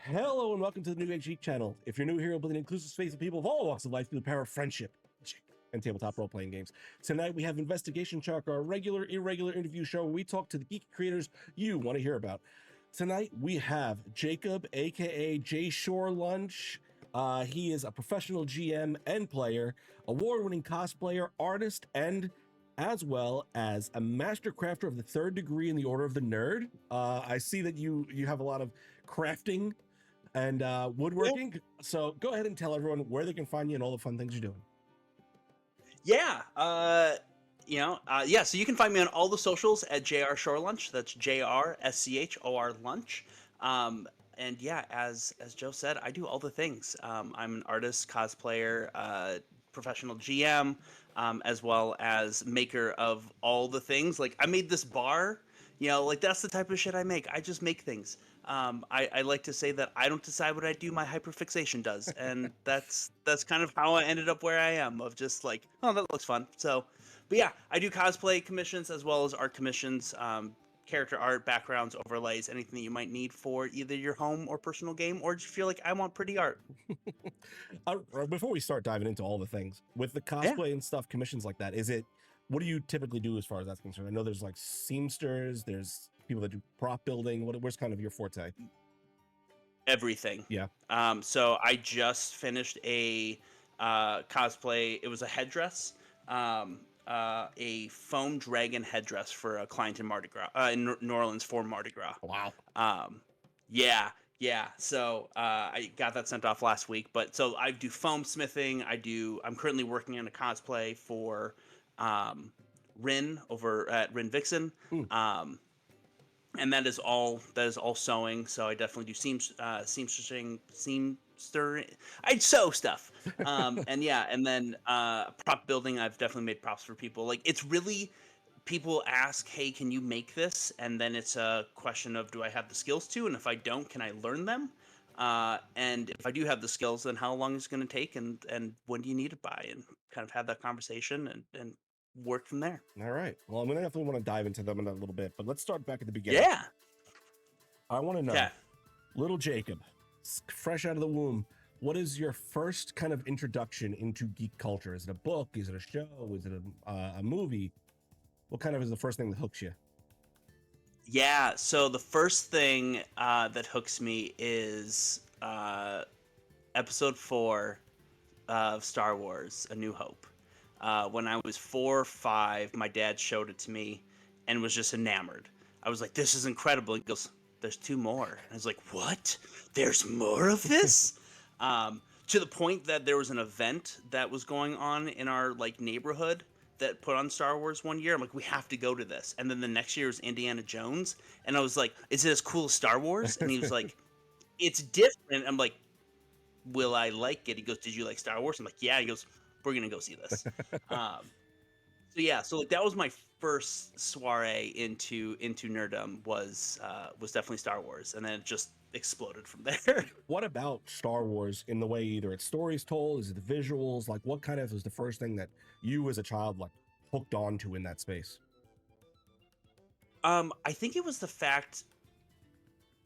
Hello and welcome to the New Age Geek channel. If you're new here, we'll build an inclusive space of people of all walks of life through the power of friendship and tabletop role-playing games. Tonight we have Investigation Chalk, our regular, irregular interview show where we talk to the geek creators you want to hear about. Tonight we have Jacob, aka Jrshorlunch. He is a professional GM and player, award-winning cosplayer, artist, and as well as a master crafter of the 3rd degree in the Order of the Nerd. I see that you have a lot of crafting and woodworking. Yeah. So go ahead and tell everyone where they can find you and all the fun things you're doing. Yeah. So you can find me on all the socials at Jrshorlunch. That's JRSCHOR lunch. And yeah, as Joe said, I do all the things. I'm an artist, cosplayer, professional GM, as well as maker of all the things. Like I made this bar, like that's the type of shit I make. I just make things. I like to say that I don't decide what I do, my hyperfixation does. And that's kind of how I ended up where I am, of just like, oh, that looks fun. So, but yeah, I do cosplay commissions as well as art commissions, character art, backgrounds, overlays, anything that you might need for either your home or personal game, or just feel like I want pretty art. Before we start diving into all the things, with the cosplay and stuff, commissions like that, what do you typically do as far as that's concerned? I know there's like seamsters, there's people that do prop building. Where's kind of your forte? Everything. Yeah. So I just finished a cosplay. It was a headdress, a foam dragon headdress for a client in Mardi Gras, in New Orleans for Mardi Gras. Wow. Yeah. So I got that sent off last week. But so I do foam smithing. I'm currently working on a cosplay for Rin over at Rin Vixen. And that is all sewing. So I definitely do seamstering. I sew stuff. And then prop building. I've definitely made props for people. Like it's really, people ask, hey, can you make this? And then it's a question of, do I have the skills to? And if I don't, can I learn them? And if I do have the skills, then how long is it going to take? And when do you need it by? And kind of have that conversation and work from there. All right. Well, I'm gonna definitely want to dive into them in a little bit, but let's start back at the beginning. Yeah. I want to know, little Jacob, fresh out of the womb, what is your first kind of introduction into geek culture? Is it a book? Is it a show? Is it a movie? What kind of is the first thing that hooks you? Yeah. So the first thing that hooks me is episode 4 of Star Wars: A New Hope. When I was 4 or 5, my dad showed it to me and was just enamored. I was like, this is incredible. He goes, there's 2 more. And I was like, what? There's more of this? To the point that there was an event that was going on in our neighborhood that put on Star Wars one year. I'm like, we have to go to this. And then the next year was Indiana Jones. And I was like, is it as cool as Star Wars? And he was like, it's different. I'm like, will I like it? He goes, did you like Star Wars? I'm like, yeah. He goes, we're gonna go see this. So that was my first soiree into nerdom was definitely Star Wars, and then it just exploded from there. What about Star Wars in the way either it's stories told, is it the visuals? Like what kind of was the first thing that you as a child hooked onto in that space? I think it was the fact.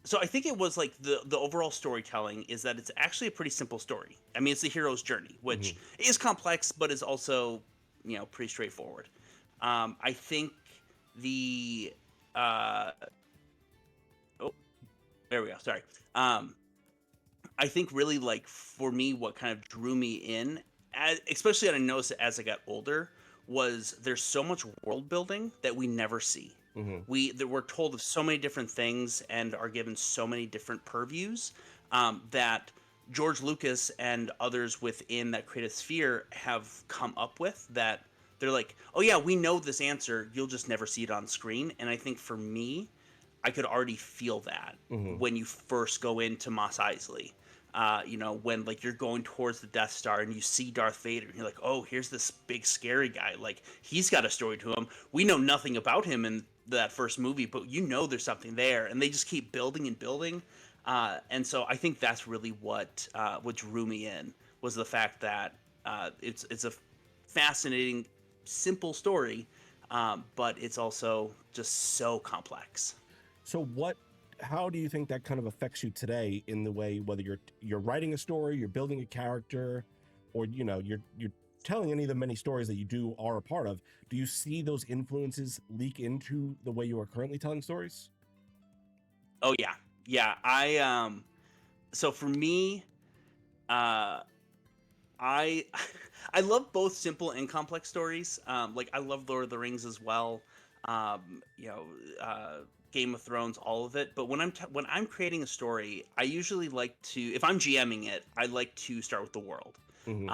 So I think it was like the overall storytelling is that it's actually a pretty simple story. I mean, it's the hero's journey, which is complex, but is also, pretty straightforward. I think the there we go. Sorry. I think really for me, what kind of drew me in, especially I noticed it as I got older, was there's so much world building that we never see. We're told of so many different things and are given so many different purviews that George Lucas and others within that creative sphere have come up with, that they're like, oh yeah, we know this answer, you'll just never see it on screen. And I think for me, I could already feel that when you first go into Mos Eisley. When you're going towards the Death Star and you see Darth Vader, and you're like, oh, here's this big scary guy. Like, he's got a story to him. We know nothing about him in that first movie, but there's something there, and they just keep building and building. And so I think that's really what drew me in, was the fact that it's a fascinating, simple story, but it's also just so complex. So what how do you think that kind of affects you today in the way, whether you're writing a story, you're building a character, or you're telling any of the many stories that you do are a part of? Do you see those influences leak into the way you are currently telling stories? Oh yeah, yeah. So for me, uh, I I love both simple and complex stories. Like I love Lord of the Rings as well. Um, you know, uh, Game of Thrones, all of it. But when I'm creating a story, I usually like to, if I'm GMing it, I like to start with the world. Hmm.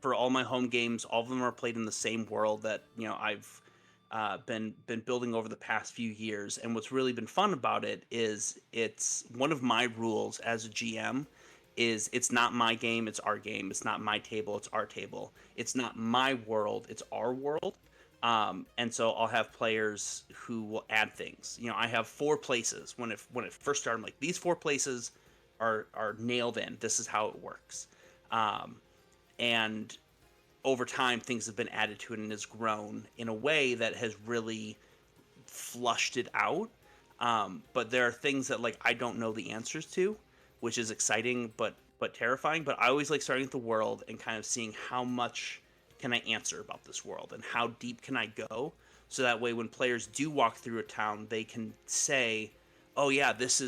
For all my home games, all of them are played in the same world that I've been building over the past few years. And what's really been fun about it is it's one of my rules as a GM is it's not my game, it's our game. It's not my table, it's our table. It's not my world, it's our world. And so I'll have players who will add things. I have 4 places. When it first started, I'm like, these 4 places are nailed in. This is how it works. Um, and over time, things have been added to it and has grown in a way that has really flushed it out. But there are things that like I don't know the answers to, which is exciting but terrifying. But I always like starting at the world and kind of seeing how much can I answer about this world and how deep can I go, so that way when players do walk through a town, they can say, "Oh yeah, this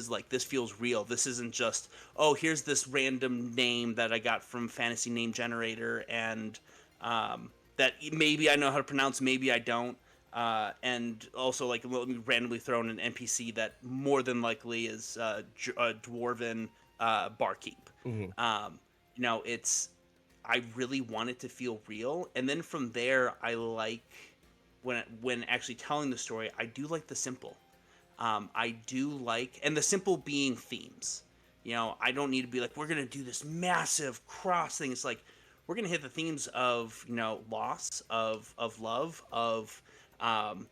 feels real. This isn't just here's this random name that I got from Fantasy Name Generator and that maybe I know how to pronounce, maybe I don't." And also, like, let me randomly throw in an NPC that more than likely is a dwarven barkeep. Hmm. Um, it's I really want it to feel real, and then from there, I like when actually telling the story. I do like the simple. I do like, and the simple being themes. I don't need to be like, we're gonna do this massive cross thing. It's like we're gonna hit the themes of loss, of love, of um,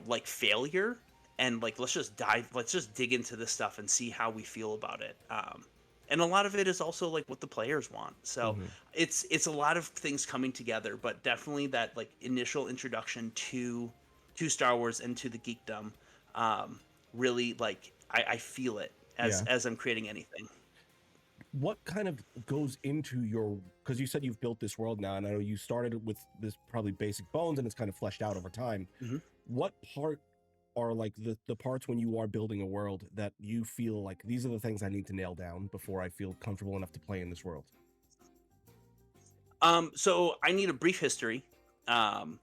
like failure, and like let's just dig into this stuff and see how we feel about it. And a lot of it is also like what the players want. So Hmm. it's a lot of things coming together, but definitely that like initial introduction to Star Wars and to the geekdom, really like I feel it Yeah. as I'm creating anything. What kind of goes into your, because you said you've built this world now, and I know you started with this probably basic bones and it's kind of fleshed out over time. Mhm. What part are like the parts when you are building a world that you feel like these are the things I need to nail down before I feel comfortable enough to play in this world? So I need a brief history. Um,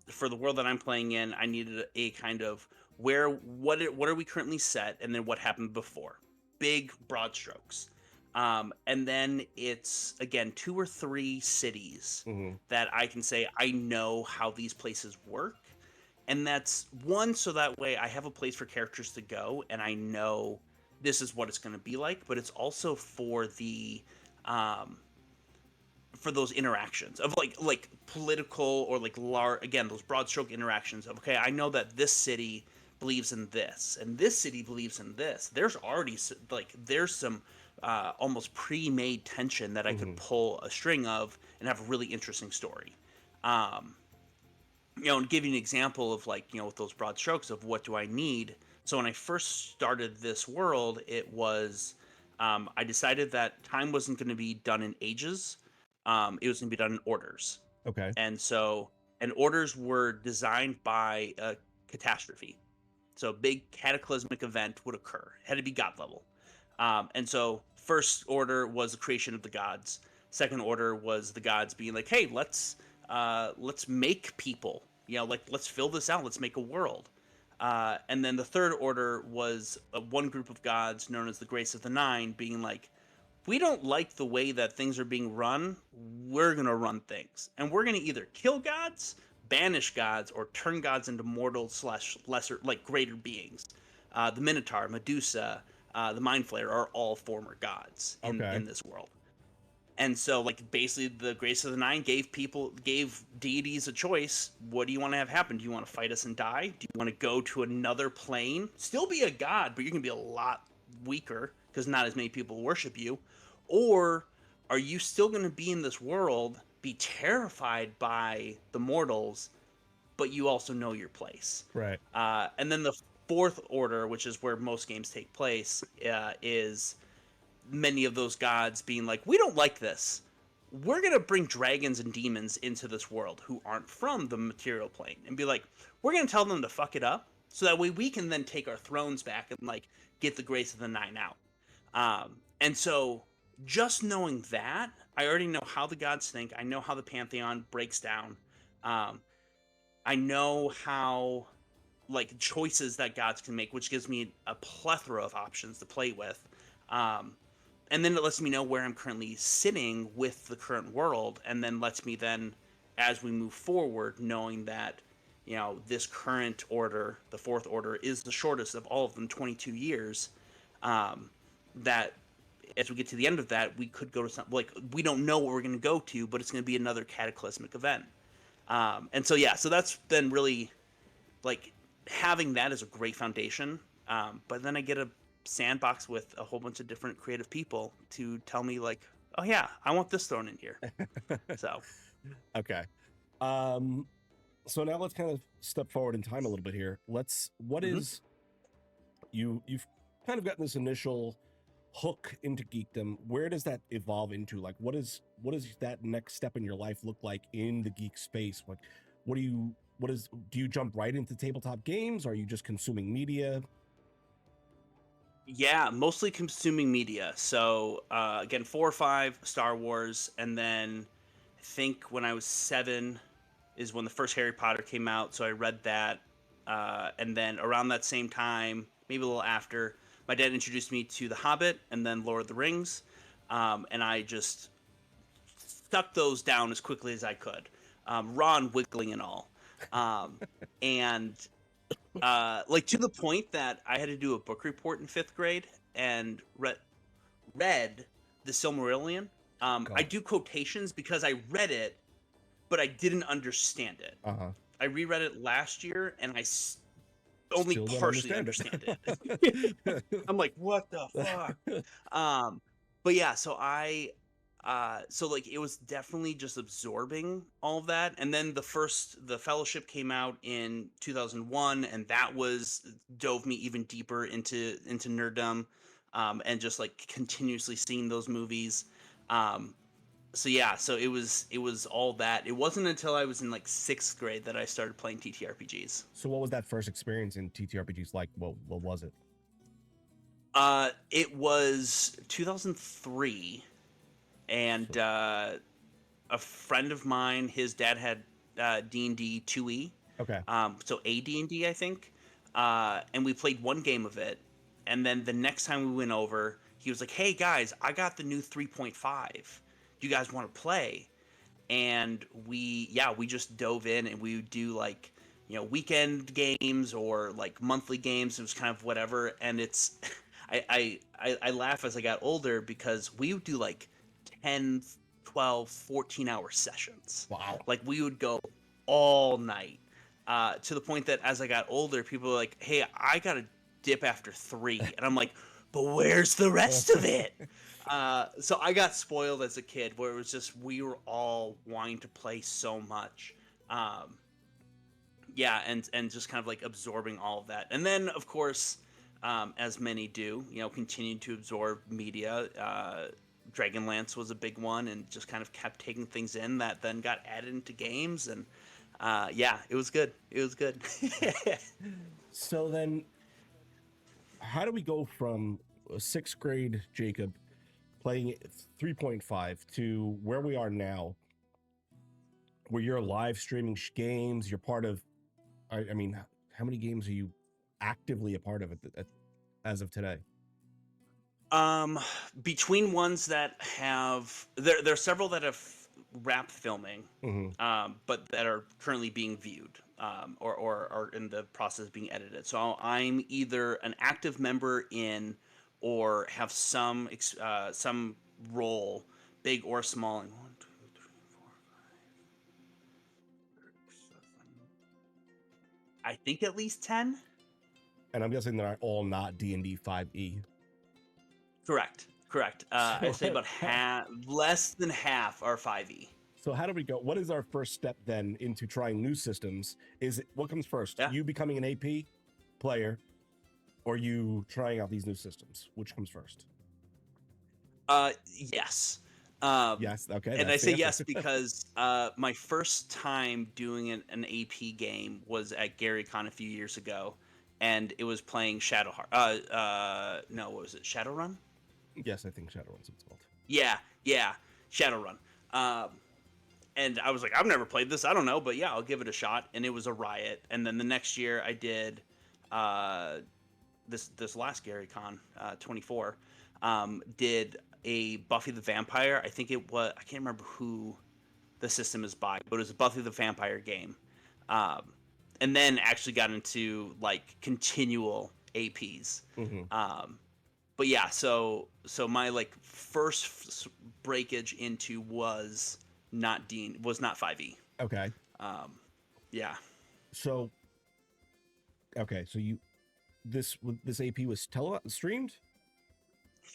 for the world that I'm playing in, I needed a kind of what are we currently set, and then what happened before. Big broad strokes. And then it's again 2 or 3 cities Hmm. that I can say I know how these places work, and that's one so that way I have a place for characters to go, and I know this is what it's going to be like. But it's also um, for those interactions of like political or like large, again, those broad stroke interactions of, okay, I know that this city believes in this and this city believes in this. There's already like there's some almost pre-made tension that I could Hmm. pull a string of and have a really interesting story. um and give you an example of like with those broad strokes of what do I need. So when I first started this world, it was I decided that time wasn't going to be done in ages. It was going to be done in orders. Okay. And orders were designed by a catastrophe. So a big cataclysmic event would occur. It had to be god level. And so first order was the creation of the gods. Second order was the gods being like, hey, let's make people. Like let's fill this out. Let's make a world. And then the third order was one group of gods known as the Grace of the Nine, being like, we don't like the way that things are being run. We're gonna run things, and we're gonna either kill gods, banish gods, or turn gods into mortal slash lesser, like greater beings. The Minotaur, Medusa, the Mind Flayer are all former gods Okay. in this world. And so, like, basically, the Grace of the Nine gave deities a choice. What do you want to have happen? Do you want to fight us and die? Do you want to go to another plane, still be a god, but you're gonna be a lot weaker because not as many people worship you? Or are you still gonna be in this world, be terrified by the mortals, but you also know your place? Right. And then the Fourth Order, which is where most games take place, is many of those gods being like, we don't like this. We're going to bring dragons and demons into this world who aren't from the material plane and be like, we're going to tell them to fuck it up so that way we can then take our thrones back and like get the grace of the Nine out. And so just knowing that, I already know how the gods think. I know how the pantheon breaks down. I know how like choices that gods can make, which gives me a plethora of options to play with. And then it lets me know where I'm currently sitting with the current world, and then lets me then, as we move forward, knowing that, you know, this current order, the Fourth Order, is the shortest of all of them, 22 years, that as we get to the end of that, we could go to something, like, we don't know what we're going to go to, but it's going to be another cataclysmic event. And so, yeah, so that's been really, like, having that is a great foundation. But then I get a sandbox with a whole bunch of different creative people to tell me like, oh yeah, I want this thrown in here. So Okay. So now let's kind of step forward in time a little bit here. What is you've kind of gotten this initial hook into geekdom. Where does that evolve into? Like, what is that next step in your life look like in the geek space? Like, do you jump right into tabletop games? Are you just consuming media? yeah, mostly consuming media. So again, 4 or 5 Star Wars, and then I think when I was 7 is when the first Harry Potter came out, so I read that. And then around that same time, maybe a little after, my dad introduced me to The Hobbit and then Lord of the Rings. And I just stuck those down as quickly as I could, Ron wiggling and all. And like to the point that I had to do a book report in 5th grade and read the Silmarillion. I do quotations because I read it, but I didn't understand it. I reread it last year, and I only partially understand it. I'm like, what the fuck? But yeah, so so like it was definitely just absorbing all of that. And then the Fellowship came out in 2001, and that dove me even deeper into nerddom, and just like continuously seeing those movies. So yeah, so it was all that. It wasn't until I was in like 6th grade that I started playing TTRPGs. So what was that first experience in TTRPGs like? What was it? It was 2003, and a friend of mine, his dad had D&D 2E. Okay. So AD&D, I think. And we played one game of it, and then the next time we went over, he was like, "Hey guys, I got the new 3.5. Do you guys want to play?" And we just dove in, and we would do like, you know, weekend games or like monthly games. It was kind of whatever. And it's I laugh as I got older because we would do like 10, 12, 14-hour sessions. Wow. Like we would go all night, to the point that as I got older, people were like, "Hey, I got to dip after 3." And I'm like, "But where's the rest of it?" So I got spoiled as a kid, where it was just we were all wanting to play so much. Yeah, and just kind of like absorbing all of that. And then, of course, as many do, you know, continued to absorb media. Dragonlance was a big one, and just kind of kept taking things in that then got added into games. And yeah, it was good. It was good. So then, how do we go from 6th grade Jacob playing 3.5 to where we are now, where you're live streaming games? You're part of, I mean, how many games are you actively a part of as of today? Between ones that have, there are several that have wrapped filming, but that are currently being viewed, or are in the process of being edited. So I'm either an active member in, or have some role, big or small, in 1, 2, 3, 4, 5, 6, 7. I think at least 10. And I'm guessing they're all not D&D 5e. Correct. I'd say about less than half are 5e. So how do we go? What is our first step then into trying new systems? What comes first? Yeah. You becoming an AP player, Or are you trying out these new systems? Which comes first? Yes. Yes. Okay, And I that's say the answer. yes because my first time doing an AP game was at GaryCon a few years ago, and it was playing Shadowheart. No, what was it? Shadowrun? Yes, I think Shadowrun's what it's called. Yeah, yeah, Shadowrun. Um, and I was like, I've never played this. I don't know, but yeah, I'll give it a shot. And it was a riot. And then the next year, I did uh, this last GaryCon 24. Did a Buffy the Vampire. I think it was. I can't remember who the system is by, but it was a Buffy the Vampire game. Um, and then actually got into like continual APs. Mm-hmm. But yeah, so my like first breakage into was not 5e. Okay. Um, yeah. So, okay, so this AP was streamed?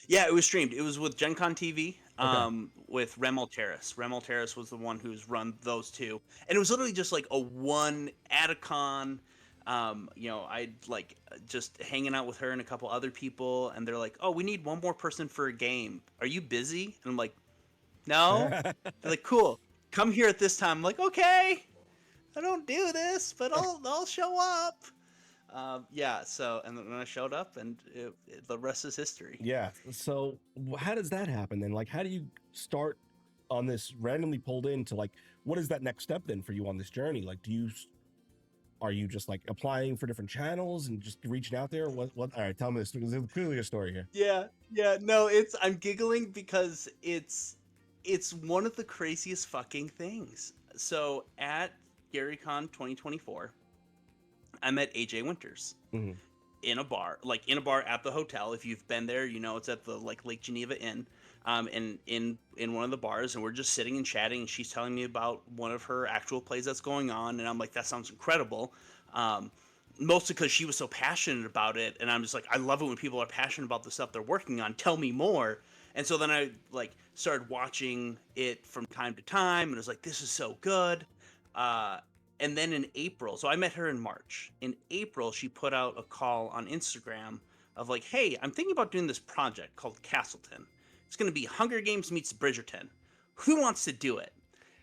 Yeah, it was streamed. It was with Gen Con TV, Okay. with Rem Alteris. Rem Alteris was the one who's run those two. And it was literally just like a one at a con. I'd like just hanging out with her and a couple other people, and they're like, "Oh, we need one more person for a game. Are you busy?" And I'm like, "No." They're like, "Cool. Come here at this time." I'm like, "Okay. I don't do this, but I'll show up." Yeah, so and then I showed up, and the rest is history. Yeah. So how does that happen then? Like, how do you start on this randomly pulled in to like, what is that next step then for you on this journey? Like, are you just like applying for different channels and just reaching out there? All right, tell me this because there's clearly a story here. Yeah, no, I'm giggling because it's one of the craziest fucking things. So at GaryCon 2024, I met AJ Winters Mm-hmm. in a bar at the hotel. If you've been there, you know it's at the like Lake Geneva Inn. And in one of the bars, and we're just sitting and chatting, and she's telling me about one of her actual plays that's going on, and I'm like, that sounds incredible. Mostly because she was so passionate about it, and I'm just like, I love it when people are passionate about the stuff they're working on. Tell me more. And so then I like started watching it from time to time, and it was like, this is so good. Uh, and then in April, so I met her in March. In April, she put out a call on Instagram of like, hey, I'm thinking about doing this project called Castleton. It's going to be Hunger Games meets Bridgerton. Who wants to do it?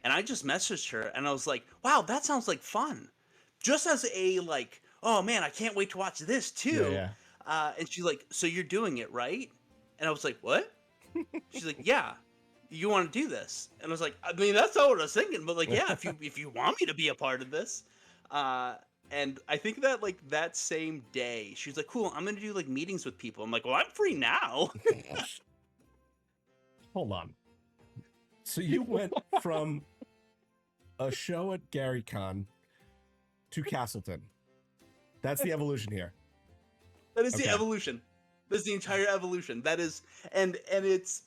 And I just messaged her, and I was like, wow, that sounds like fun. Just as a like, oh man, I can't wait to watch this Yeah, too. yeah. And she's like, so you're doing it, right? And I was like, what? She's like, yeah, you want to do this? And I was like, I mean, that's not what I was thinking, but like, yeah, if you want me to be a part of this. Uh, and I think that like that same day, she's like, cool, I'm gonna do like meetings with people. I'm like, well, I'm free now. Hold on. So you went from a show at GaryCon to Castleton. That's the evolution here. That is Okay. the evolution. That's the entire evolution. That is, and it's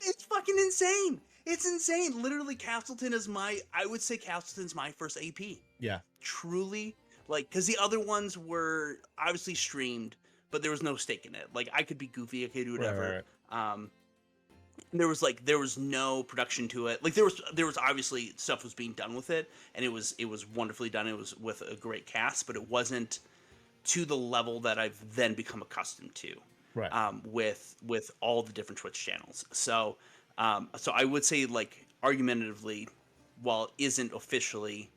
it's fucking insane. It's insane. Literally, Castleton is I would say Castleton's my first AP. Yeah. Truly, like, because the other ones were obviously streamed, but there was no stake in it. Like, I could be goofy, I could do whatever. Right. There was no production to it. Like, there was obviously stuff was being done with it, and it was wonderfully done. It was with a great cast, but it wasn't to the level that I've then become accustomed to. Right. With all the different Twitch channels. So I would say, like, argumentatively, while it isn't officially,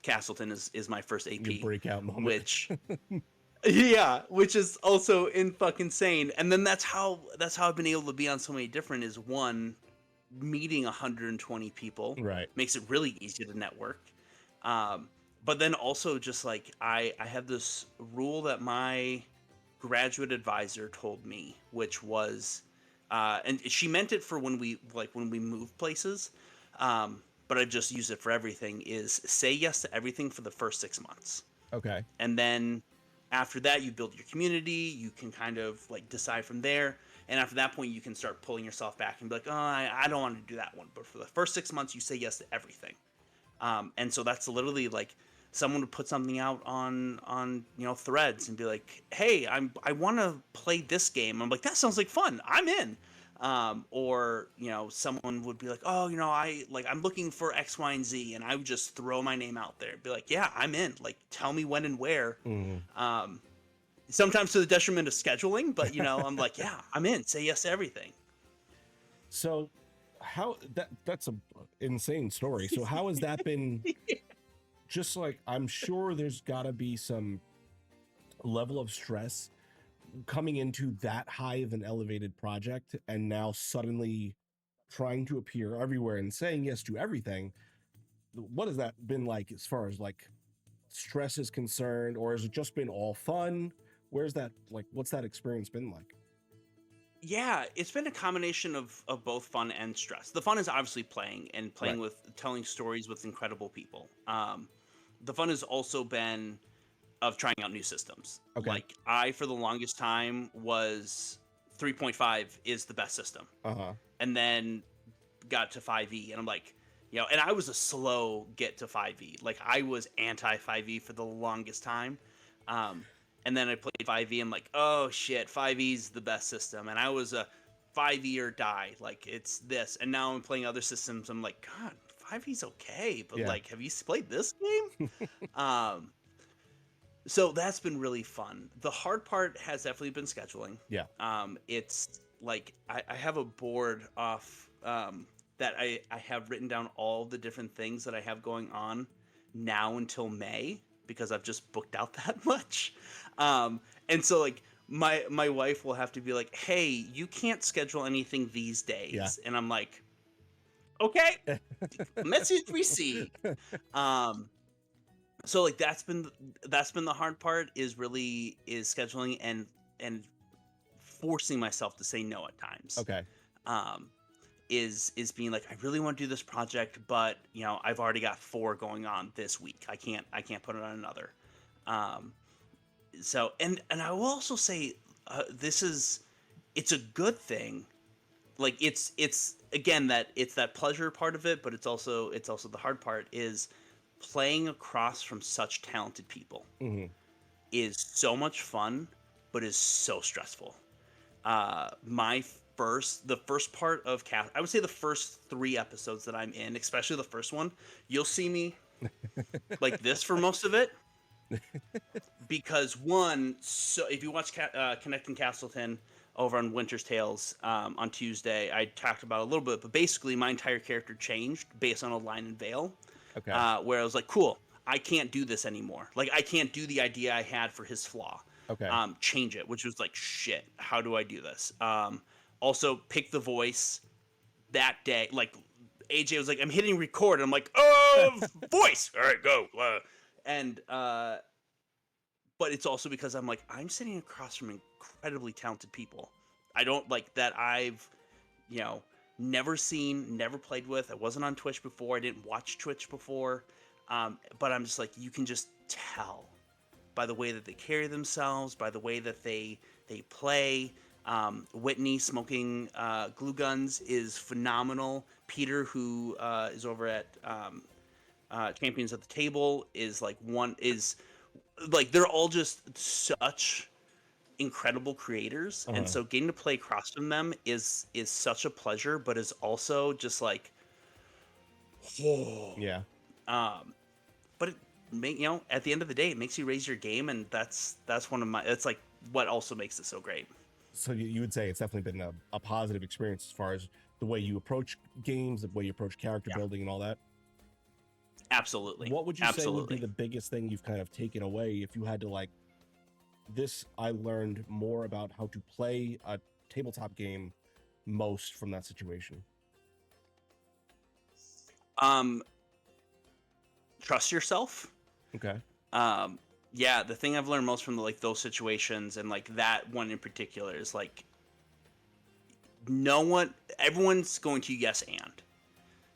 Castleton is my first AP. Your breakout moment. Which yeah, which is also in fucking insane. And then that's how I've been able to be on so many different is one, meeting 120 people. Right. Makes it really easy to network. But then also just like I have this rule that my graduate advisor told me, which was and she meant it for when we move places, but I just use it for everything, is say yes to everything for the first 6 months. Okay. And then after that, you build your community, you can kind of like decide from there, and after that point you can start pulling yourself back and be like, oh, I don't want to do that one, but for the first 6 months you say yes to everything. And so that's literally like someone would put something out on Threads and be like, hey, I want to play this game. I'm like, that sounds like fun, I'm in. Or someone would be like, oh, I'm looking for X, Y, and Z, and I would just throw my name out there, be like, yeah, I'm in. Like, tell me when and where. Mhm. Sometimes to the detriment of scheduling, but I'm like, yeah, I'm in. Say yes to everything. So how that's a insane story. So how has that been? Just like, I'm sure there's got to be some level of stress coming into that high of an elevated project and now suddenly trying to appear everywhere and saying yes to everything. What has that been like as far as like stress is concerned, or has it just been all fun? Where's that, like, what's that experience been like? Yeah, it's been a combination of both fun and stress. The fun is obviously playing and Right. playing with telling stories with incredible people. The fun has also been of trying out new systems. Okay. Like, I, for the longest time, was 3.5 is the best system, Uh-huh. and then got to 5e, and I'm like, and I was a slow get to 5e. Like, I was anti 5e for the longest time. Um, and then I played 5e. I'm like, oh shit, 5e's the best system. And I was a 5e or die. Like, it's this. And now I'm playing other systems. I'm like, God, 5e's okay, but Yeah. like, have you played this game? um, so that's been really fun. The hard part has definitely been scheduling. Yeah. It's like I have a board off that I have written down all the different things that I have going on now until May, because I've just booked out that much. And so like my wife will have to be like, hey, you can't schedule anything these days. Yeah. And I'm like, okay, message received. So like that's been the hard part, is scheduling and forcing myself to say no at times. Okay. Um, is being like, I really want to do this project, but I've already got 4 going on this week. I can't put it on another. So and I will also say, it's a good thing. Like, it's again, that it's that pleasure part of it, but it's also the hard part, is playing across from such talented people. Hmm. Is so much fun, but is so stressful. The first part of Cast, I would say the first 3 episodes that I'm in, especially the first one, you'll see me like this for most of it. Because so if you watch Connecting Castleton over on Winter's Tales on Tuesday, I talked about it a little bit, but basically my entire character changed based on a line and veil. Okay. Where I was like, cool, I can't do this anymore. Like, I can't do the idea I had for his flaw. Okay. Change it, which was like, shit, how do I do this? Also, pick the voice that day. Like, AJ was like, I'm hitting record. And I'm like, oh, voice. All right, go. But it's also because I'm like, I'm sitting across from incredibly talented people. I don't like that I've, never seen, never played with. I wasn't on Twitch before. I didn't watch Twitch before. But I'm just like, you can just tell by the way that they carry themselves, by the way that they play. Whitney smoking glue guns is phenomenal. Peter, who is over at Champions at the Table, is they're all just such incredible creators. Uh-huh. And so getting to play across from them is such a pleasure, but is also just like, Yeah. But at the end of the day, it makes you raise your game, and that's like what also makes it so great. So you would say it's definitely been a positive experience as far as the way you approach games, the way you approach character building and all that? Absolutely. What would you say would be the biggest thing you've kind of taken away if you had to, like, this, I learned more about how to play a tabletop game most from that situation? Trust yourself. Okay. Yeah, the thing I've learned most from those situations, and like that one in particular, is like, everyone's going to yes and.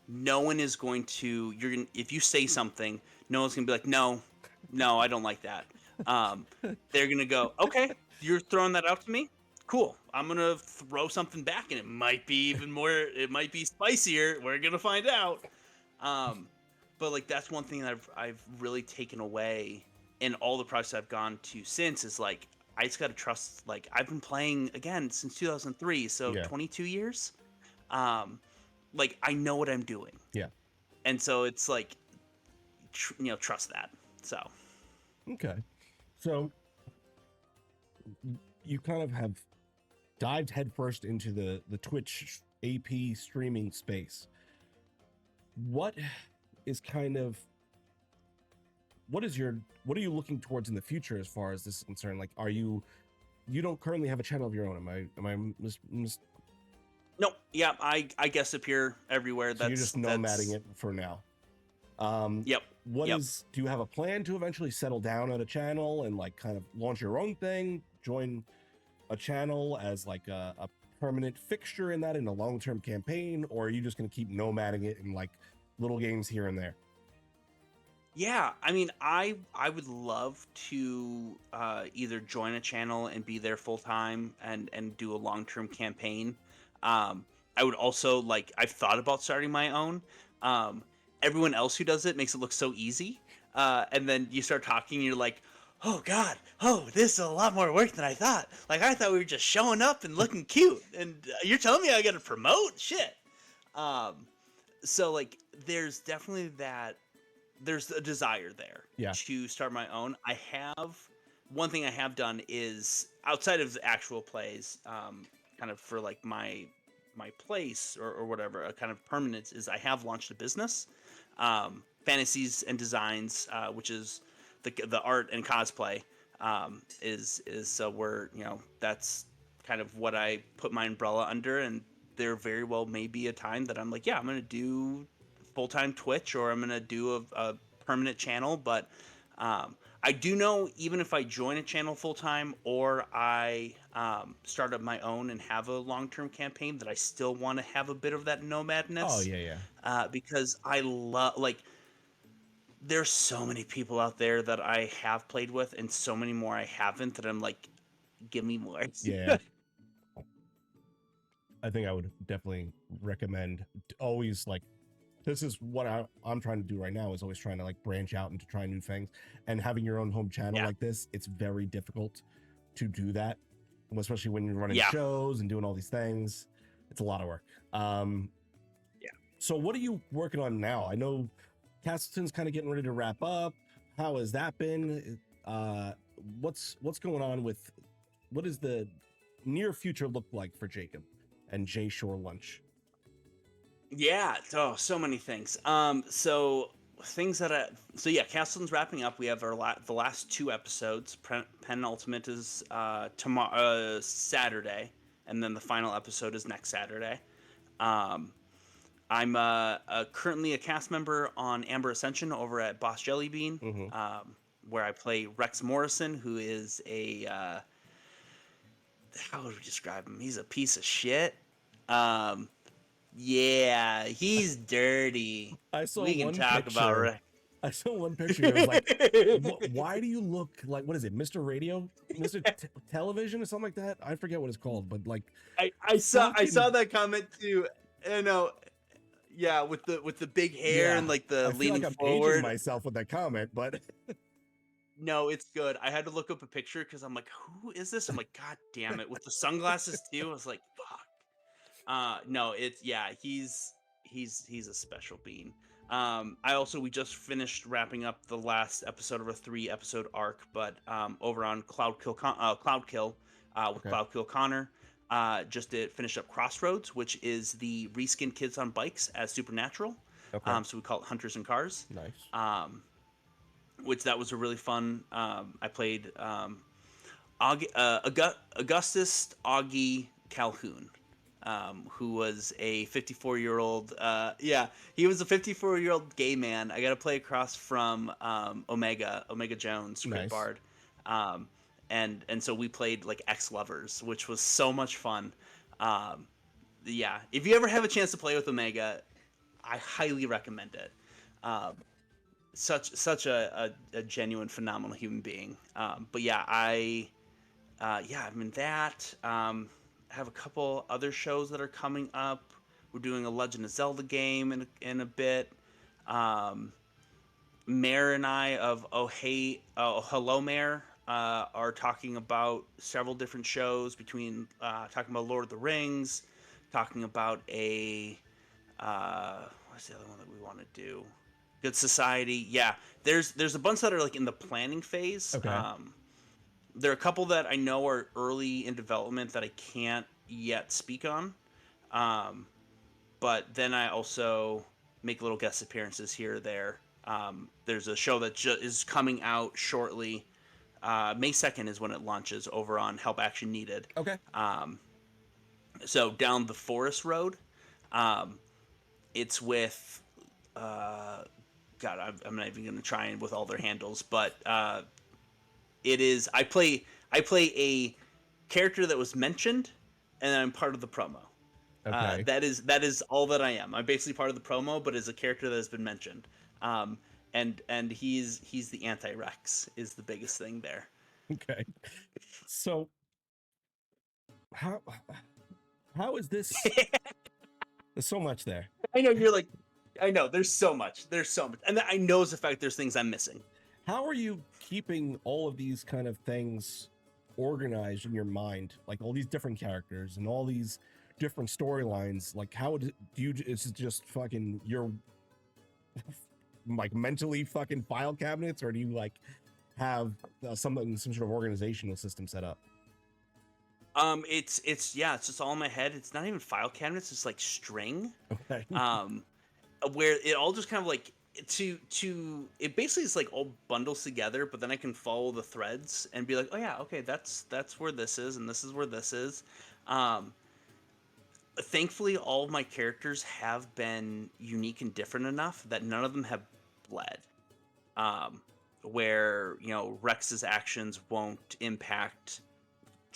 No one is going to, if you say something, no one's gonna be like, no, I don't like that. They're gonna go, okay, you're throwing that out to me? Cool. I'm gonna throw something back, and it might be even more, it might be spicier. We're gonna find out. But like, that's one thing that I've really taken away in all the projects I've gone to since, is like, I just got to trust. Like, I've been playing again since 2003, so Yeah. 22 years. Um, like, I know what I'm doing, Yeah. and so it's like, trust that. So Okay. So you kind of have dived headfirst into the Twitch AP streaming space. What is kind of what are you looking towards in the future as far as this is concerned? Like, you don't currently have a channel of your own? no, yeah, I guess appear everywhere. So you're just nomading it for now. Yep. Yep. Do you have a plan to eventually settle down on a channel and like kind of launch your own thing, join a channel as like a permanent fixture in that in a long-term campaign, or are you just going to keep nomading it in like little games here and there? Yeah, I mean, I would love to either join a channel and be there full time and do a long term campaign. I would also like I've thought about starting my own. Um, Everyone else who does it makes it look so easy, and then you start talking, and you're like, oh God, oh this is a lot more work than I thought. Like I thought we were just showing up and looking cute, and you're telling me I got to promote shit. Um, so like, there's a desire there Yeah. to start my own. One thing I have done is outside of the actual plays, kind of for like my place or whatever, a kind of permanence is I have launched a business, Fantasies and Designs, which is the art and cosplay, is so we're that's kind of what I put my umbrella under, and there very well may be a time that I'm like, yeah, I'm gonna do full-time Twitch, or I'm gonna do a permanent channel. But I do know, even if I join a channel full-time or I start up my own and have a long-term campaign, that I still want to have a bit of that nomadness. Oh yeah. Because I love, like, there's so many people out there that I have played with and so many more I haven't, that I'm like, give me more. Yeah. I think I would definitely recommend always like, this is what I'm trying to do right now, is always trying to like branch out and to try new things, and having your own home channel like this, it's very difficult to do that, especially when you're running shows and doing all these things. It's a lot of work. So what are you working on now? I know Castleton's kind of getting ready to wrap up. How has that been? What's going on with, what does the near future look like for Jacob and Jrshorlunch? Yeah, so many things. So things that Castleton's wrapping up. We have the last two episodes. Penultimate is tomorrow, Saturday, and then the final episode is next Saturday. I'm currently a cast member on Amber Ascension over at Boss Jellybean, where I play Rex Morrison, who is a how would we describe him? He's a piece of shit. Yeah, he's dirty. I saw we can one talk picture. about it. I saw one picture. I was like, why do you look like, what is it, Mr. Radio, Mr. Television or something like that? I forget what it's called, but like, I saw that comment too. I know. Yeah, with the big hair and like the leaning I'm forward. aging myself with that comment, but no, it's good. I had to look up a picture because I'm like, who is this? I'm like, God damn it, with the sunglasses too. I was like, fuck. No, he's a special bean. We just finished wrapping up the last episode of a 3-episode arc, but over on Cloudkill with Cloudkill Connor, just to finish up Crossroads, which is the reskin kids on bikes as Supernatural. So we call it Hunters and Cars. Nice. Which that was a really fun. I played Augustus Augie Calhoun. Who was a 54-year-old, he was a 54-year-old gay man. I got to play across from Omega Jones, Great Bard. And so we played like ex-lovers, which was so much fun. If you ever have a chance to play with Omega, I highly recommend it. Such a genuine, phenomenal human being. I'm in that. Have a couple other shows that are coming up. We're doing a Legend of Zelda game in a bit. Mare and I of Hello Mare, are talking about several different shows between talking about Lord of the Rings, talking about what's the other one that we want to do? Good Society. Yeah, there's a bunch that are like in the planning phase. Okay. There are a couple that I know are early in development that I can't yet speak on. Um, but then I also make little guest appearances here or there. There's a show that is coming out shortly. May 2nd is when it launches over on Help Action Needed. Okay. So Down the Forest Road. Um, it's with God, I'm not even going to try and with all their handles, but it is. I play a character that was mentioned, and I'm part of the promo. Okay. That is all that I am. I'm basically part of the promo, but as a character that has been mentioned. And he's the anti-Rex is the biggest thing there. Okay. So how is this? There's so much there. I know you're like, I know there's so much, and I know as a fact there's things I'm missing. How are you keeping all of these kind of things organized in your mind, like all these different characters and all these different storylines? Like, how do you? Is it just fucking your like mentally fucking file cabinets, or do you like have some sort of organizational system set up? It's just all in my head. It's not even file cabinets. It's like string. Okay. Where it all just kind of like it basically is like all bundles together, but then I can follow the threads and be like, oh yeah, okay, that's where this is, and this is where this is. Thankfully, all of my characters have been unique and different enough that none of them have bled. Where Rex's actions won't impact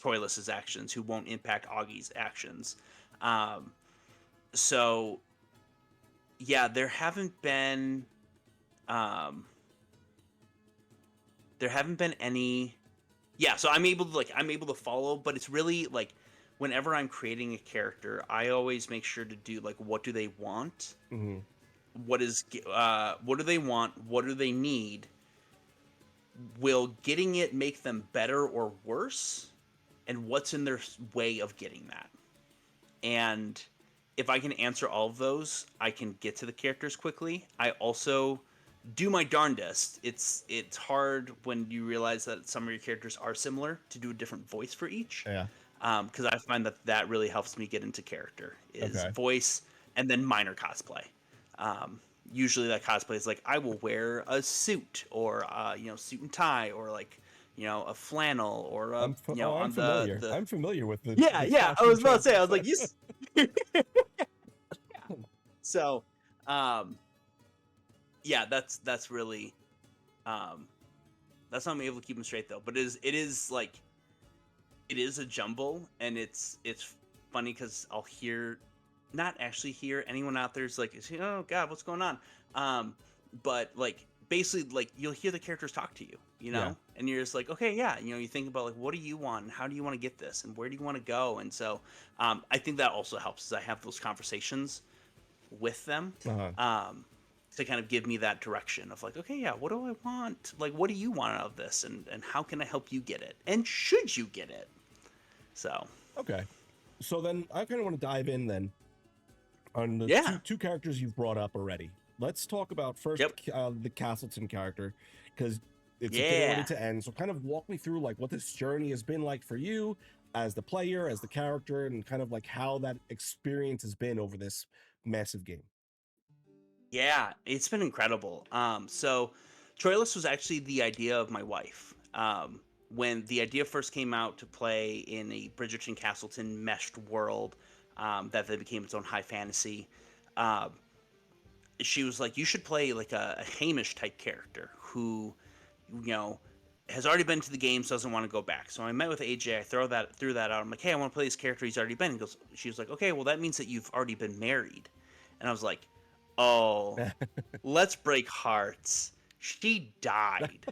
Troilus' actions, who won't impact Augie's actions. So yeah, there haven't been any. Yeah, so I'm able to follow, but it's really like whenever I'm creating a character, I always make sure to do like, what do they want? Mm-hmm. What do they want? What do they need? Will getting it make them better or worse? And what's in their way of getting that? And if I can answer all of those, I can get to the characters quickly. I also do my darndest. It's hard when you realize that some of your characters are similar to do a different voice for each. Yeah. Because I find that really helps me get into character is Okay. voice and then minor cosplay. Usually that cosplay is like, I will wear a suit or suit and tie, or like a flannel, or I'm familiar. I'm familiar with the yeah. I was about to say, I was like, you. So, yeah, that's really, that's how I'm able to keep them straight though. But it is a jumble, and it's funny because I'll not actually hear anyone out there's like, oh god, what's going on? But like basically like you'll hear the characters talk to you, Yeah. and you're just like, okay, yeah, you think about like, what do you want? How do you want to get this? And where do you want to go? And so I think that also helps, is I have those conversations with them. To kind of give me that direction of like, okay, yeah, what do I want? Like, what do you want out of this? And how can I help you get it? And should you get it? So. Okay. So then I kind of want to dive in then on the two characters you've brought up already. Let's talk about first the Castleton character, because it's getting ready to end. So kind of walk me through like what this journey has been like for you as the player, as the character, and kind of like how that experience has been over this massive game. Yeah, it's been incredible. So Troilus was actually the idea of my wife. When the idea first came out to play in a Bridgerton Castleton meshed world, that then became its own high fantasy, she was like, you should play like a Hamish type character who, has already been to the games, doesn't want to go back. So I met with AJ, I threw that out. I'm like, hey, I want to play this character, he's already been. She was like, okay, well that means that you've already been married. And I was like, oh, let's break hearts. She died.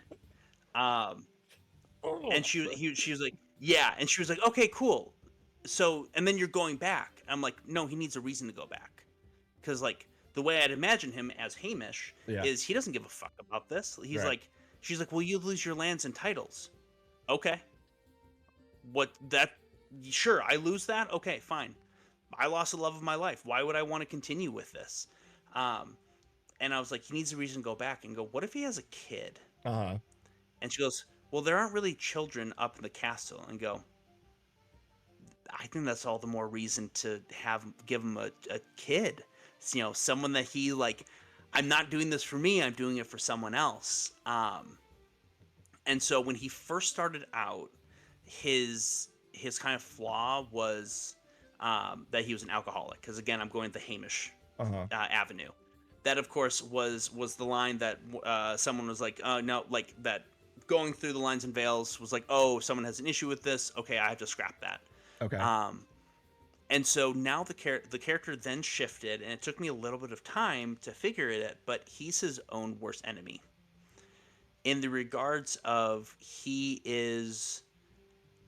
And she was like, yeah. And she was like, okay, cool. So, and then you're going back. I'm like, no, he needs a reason to go back. Because like the way I'd imagine him as Hamish is he doesn't give a fuck about this. He's like, she's like, well, you lose your lands and titles. Okay. What that Sure, I lose that? Okay, fine. I lost the love of my life. Why would I want to continue with this? Um, and I was like, he needs a reason to go back and go, what if he has a kid? Uh-huh. And she goes, well, there aren't really children up in the castle. And go, I think that's all the more reason to give him a kid. It's, someone that he like, I'm not doing this for me, I'm doing it for someone else. And so when he first started out, his kind of flaw was that he was an alcoholic. Because again, I'm going the Hamish Uh-huh. avenue. That of course was the line that someone was like, no, like that. Going through the lines and veils was like, oh, someone has an issue with this. Okay, I have to scrap that. Okay. And so now the character then shifted, and it took me a little bit of time to figure it out. But he's his own worst enemy. In the regards of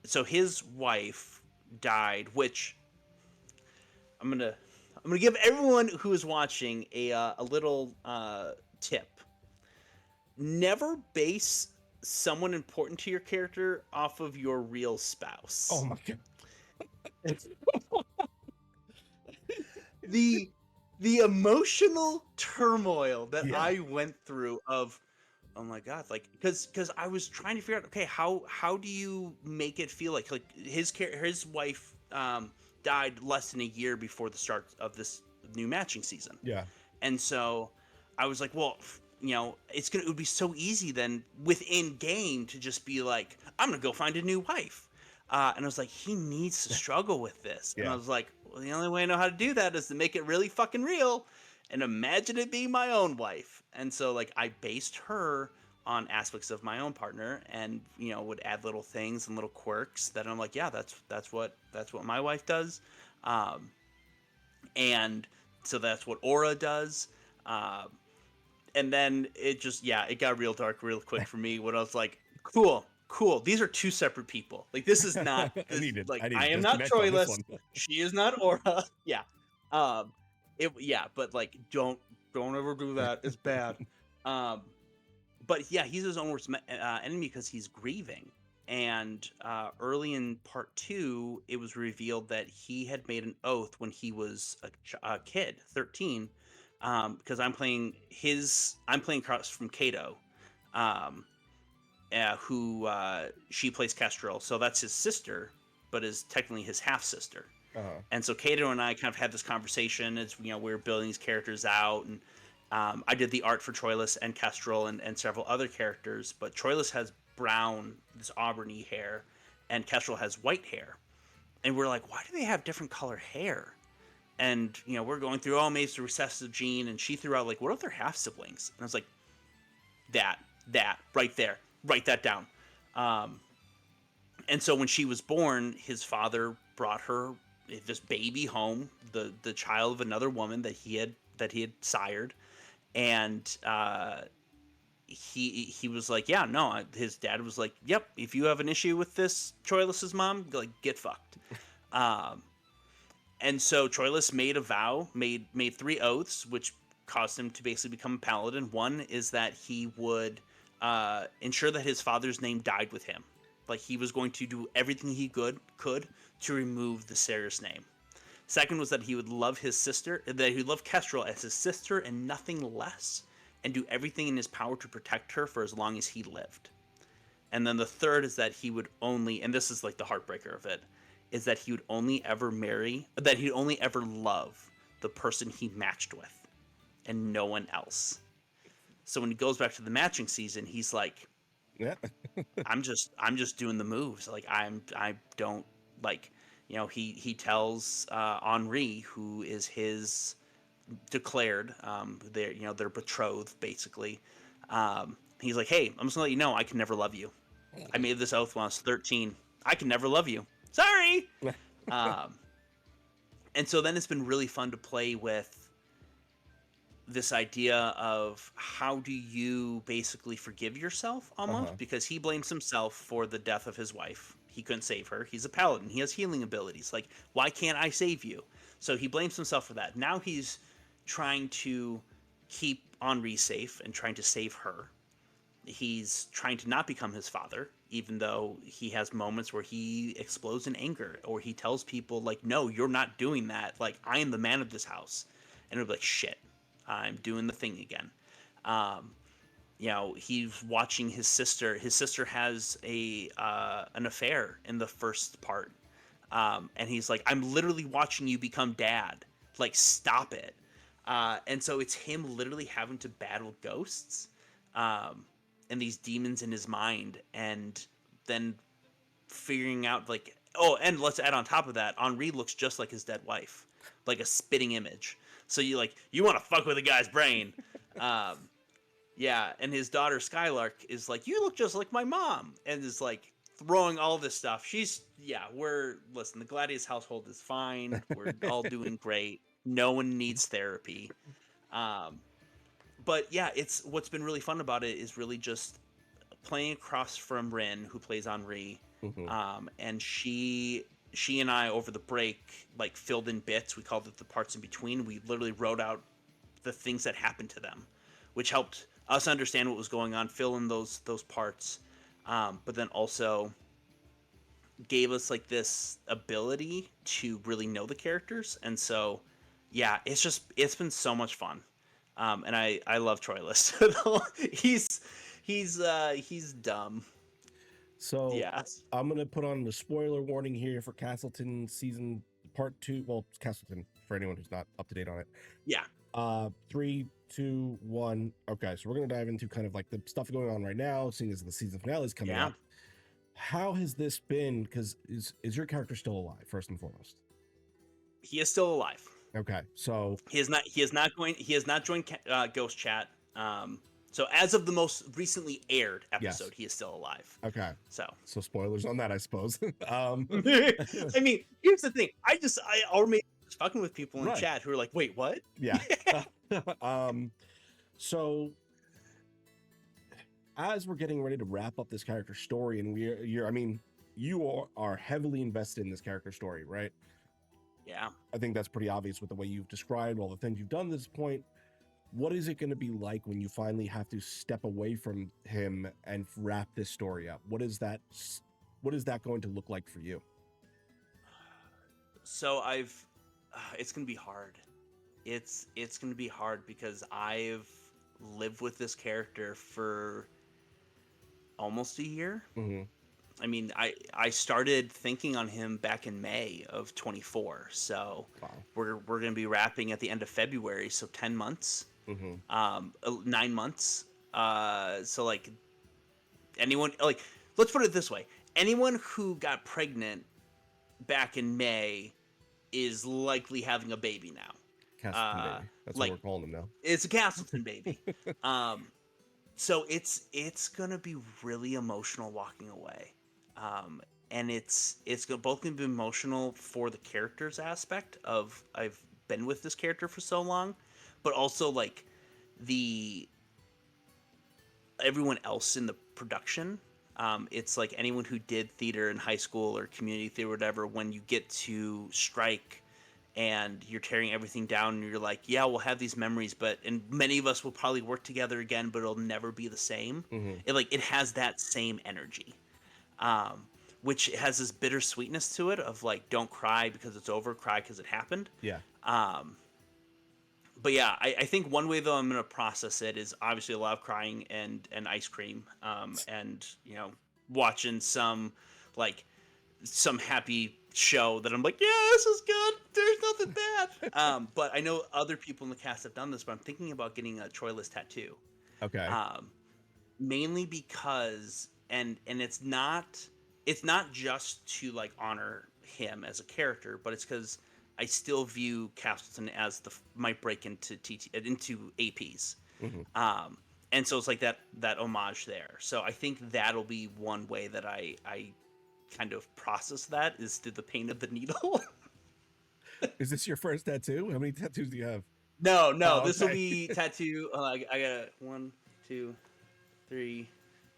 so his wife died, which I'm gonna give everyone who is watching a little tip. Never base someone important to your character off of your real spouse. Oh my god. the emotional turmoil that Yeah. I went through of, oh my god, like because I was trying to figure out, okay, how do you make it feel like his wife died less than a year before the start of this new matching season. Yeah. And so I was like, well, it would be so easy then within game to just be like, I'm gonna go find a new wife. And I was like, he needs to struggle with this. And I Yeah. was like, well, the only way I know how to do that is to make it really fucking real and imagine it being my own wife. And so like I based her on aspects of my own partner, and would add little things and little quirks that I'm like, yeah, that's what my wife does. And so that's what Aura does. And then it got real dark real quick for me when I was like, cool. These are two separate people. Like, this is not, I am not Troilus. She is not Aura. Yeah. But like, don't ever do that. It's bad. But yeah, he's his own worst enemy because he's grieving. And early in part 2, it was revealed that he had made an oath when he was a kid, 13. Because I'm playing across from Kato, who she plays Kestrel, so that's his sister, but is technically his half sister. Uh-huh. And so Kato and I kind of had this conversation as we were building these characters out, and I did the art for Troilus and Kestrel and several other characters, but Troilus has brown, this auburny hair, and Kestrel has white hair, and we're like, why do they have different color hair? And we're going through, maybe it's a recessive gene, and she threw out like, what are their half siblings? And I was like, that right there, write that down. And so when she was born, his father brought her this baby home, the child of another woman that he had sired, and he was like, yeah, no. His dad was like, yep, if you have an issue with this Troilus's mom, like, get fucked. And so Troilus made a vow, made 3 oaths, which caused him to basically become a paladin. One is that he would ensure that his father's name died with him. Like, he was going to do everything he could to remove the Ceres name. Second was that he would love his sister, that he would love Kestrel as his sister and nothing less, and do everything in his power to protect her for as long as he lived. And then the third is that he would only, and this is like the heartbreaker of it, is that he would only ever love the person he matched with and no one else. So when he goes back to the matching season, he's like, yeah, I'm just doing the moves. Like, I don't like, he tells Henri, who is his declared, they're betrothed basically. He's like, hey, I'm just gonna let you know, I can never love you. I made this oath when I was 13. I can never love you. Sorry. And so then it's been really fun to play with this idea of how do you basically forgive yourself almost, because he blames himself for the death of his wife. He couldn't save her. He's a paladin. He has healing abilities. Like, why can't I save you? So he blames himself for that. Now he's trying to keep Henri safe and trying to save her. he's trying to not become his father, even though he has moments where he explodes in anger, or he tells people like, no, you're not doing that. Like, I am the man of this house. And it'll be like, shit, I'm doing the thing again. Um, he's watching his sister. His sister has an affair in the first part. And he's like, I'm literally watching you become dad. Like, stop it. And so it's him literally having to battle ghosts, and these demons in his mind, and then figuring out like, oh, and let's add on top of that, Henri looks just like his dead wife, like a spitting image. So you want to fuck with a guy's brain. Yeah, and his daughter Skylark is like, you look just like my mom, and is like throwing all this stuff. Listen, the Gladius household is fine. We're all doing great. No one needs therapy. But yeah, it's what's been really fun about it is really just playing across from Rin, who plays Henri. And she and I over the break like filled in bits. We called it the parts in between. We literally wrote out the things that happened to them, which helped us understand what was going on, fill in those parts, but then also gave us like this ability to really know the characters. And so yeah, it's been so much fun. And I love Troilus. He's dumb. So Yeah. I'm gonna put on the spoiler warning here for Castleton season part 2. Well, it's Castleton for anyone who's not up to date on it. Yeah. 3, 2, 1. Okay, so we're gonna dive into kind of like the stuff going on right now, seeing as the season finale is coming up. How has this been? Because is your character still alive, first and foremost? He is still alive. Okay, so he has not joined Ghost Chat. So as of the most recently aired episode, he is still alive. Okay. So spoilers on that, I suppose. I mean, here's the thing. I already was fucking with people in chat who are like, wait, what? Yeah. So as we're getting ready to wrap up this character story, and you are heavily invested in this character story, right? Yeah. I think that's pretty obvious with the way you've described all the things you've done to this point. What is it going to be like when you finally have to step away from him and wrap this story up? What is that going to look like for you? So it's going to be hard. It's going to be hard because I've lived with this character for almost a year. Mm-hmm. I mean, I started thinking on him back in May of 24. So wow. we're going to be wrapping at the end of February. So 10 months, 9 months. So like anyone, like, let's put it this way. Anyone who got pregnant back in May is likely having a baby now. Castleton baby. That's what we're calling him now. It's a Castleton baby. So it's gonna be really emotional walking away, and it's both gonna be emotional for the character's aspect of I've been with this character for so long, but also like everyone else in the production. It's like anyone who did theater in high school or community theater, or whatever. When you get to strike and you're tearing everything down, and you're like, yeah, we'll have these memories, and many of us will probably work together again, but it'll never be the same. It has that same energy, which has this bittersweetness to it of like, don't cry because it's over, cry because it happened. Yeah. But yeah, I think one way though I'm gonna process it is obviously a lot of crying and ice cream, and watching some happy show that I'm like, yeah, this is good. There's nothing bad. But I know other people in the cast have done this, but I'm thinking about getting a Troilus tattoo. Okay. Mainly because, and it's not just to like honor him as a character, but it's because I still view Castleton as my break into APs. And so it's like that homage there. So I think that'll be one way that I kind of process that, is through the pain of the needle. Is this your first tattoo? How many tattoos do you have? No, this will be tattoo. I got 1, 2, 3,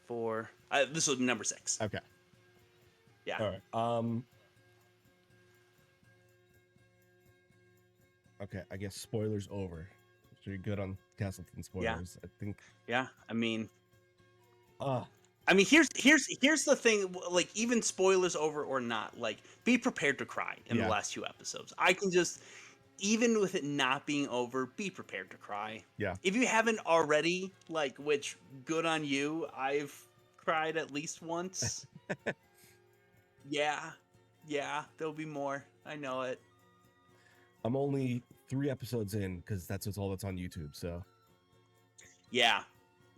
4. This will be number 6. Okay. Yeah. All right. Okay, I guess spoilers over. So you're good on Castleton spoilers. Yeah. I think. Yeah, I mean, Uh, I mean, here's the thing. Like, even spoilers over or not, like, be prepared to cry in the yeah, last 2 episodes. I can just, even with it not being over, be prepared to cry. yeah. If you haven't already, like, which good on you. I've cried at least once. Yeah, yeah. There'll be more. I know it. I'm only 3 episodes in because that's all that's on YouTube. So Yeah.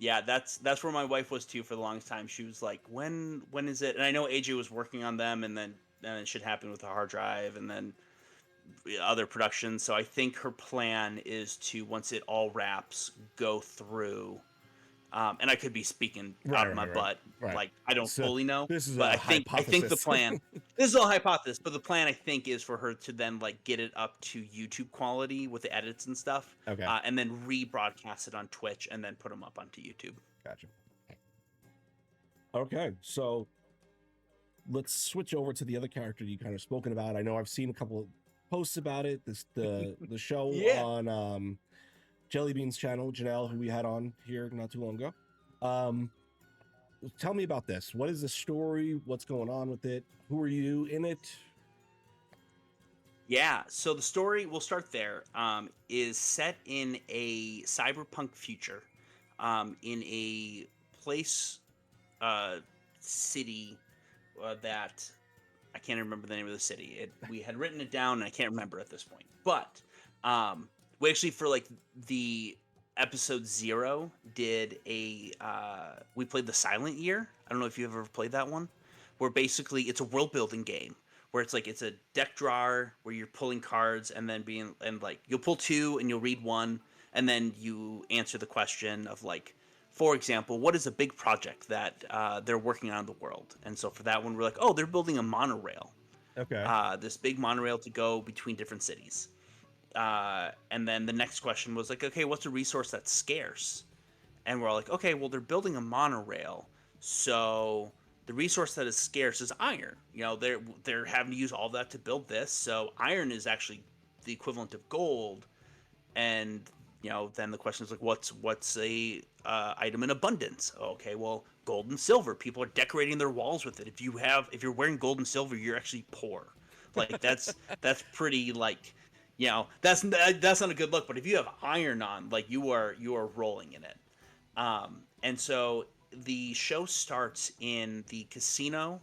Yeah, that's where my wife was too for the longest time. She was like, when is it? And I know AJ was working on them, and then it should happen with the hard drive, and then other productions. So I think her plan is to, once it all wraps, go through. And I could be speaking right, out of my right, right, butt, right. like I don't So fully know, this is but a I think the hypothesis. plan. This is all hypothesis, but the plan I think is for her to then like get it up to YouTube quality with the edits and stuff, Okay, and then rebroadcast it on Twitch and then put them up onto YouTube. gotcha. Okay, so let's switch over to the other character you kind of spoken about. I know I've seen a couple of posts about it. The show Yeah. on Jellybean's channel, Janelle, who we had on here not too long ago. Tell me about this. What is the story? What's going on with it? Who are you in it? Yeah, so the story, we'll start there, is set in a cyberpunk future, in a place, city, that I can't remember the name of the city. We had written it down, and I can't remember at this point. But we actually, for like the episode 0, did we played the Silent Year. I don't know if you've ever played that one, where basically it's a world building game where it's like it's a deck drawer where you're pulling cards and then like you'll pull 2 and you'll read 1, and then you answer the question of like, for example, what is a big project that they're working on in the world? And so for that one, we're like, oh, they're building a monorail. Okay. This big monorail to go between different cities. And then the next question was like, okay, what's a resource that's scarce? And we're all like, okay, well, they're building a monorail, so the resource that is scarce is iron. You know, they're having to use all that to build this, so iron is actually the equivalent of gold. And you know, then the question is like, what's a item in abundance? Okay, well, gold and silver. People are decorating their walls with it. If you're wearing gold and silver, you're actually poor. Like that's pretty like, you know, that's not a good look. But if you have iron on, like you are rolling in it. And so the show starts in the casino,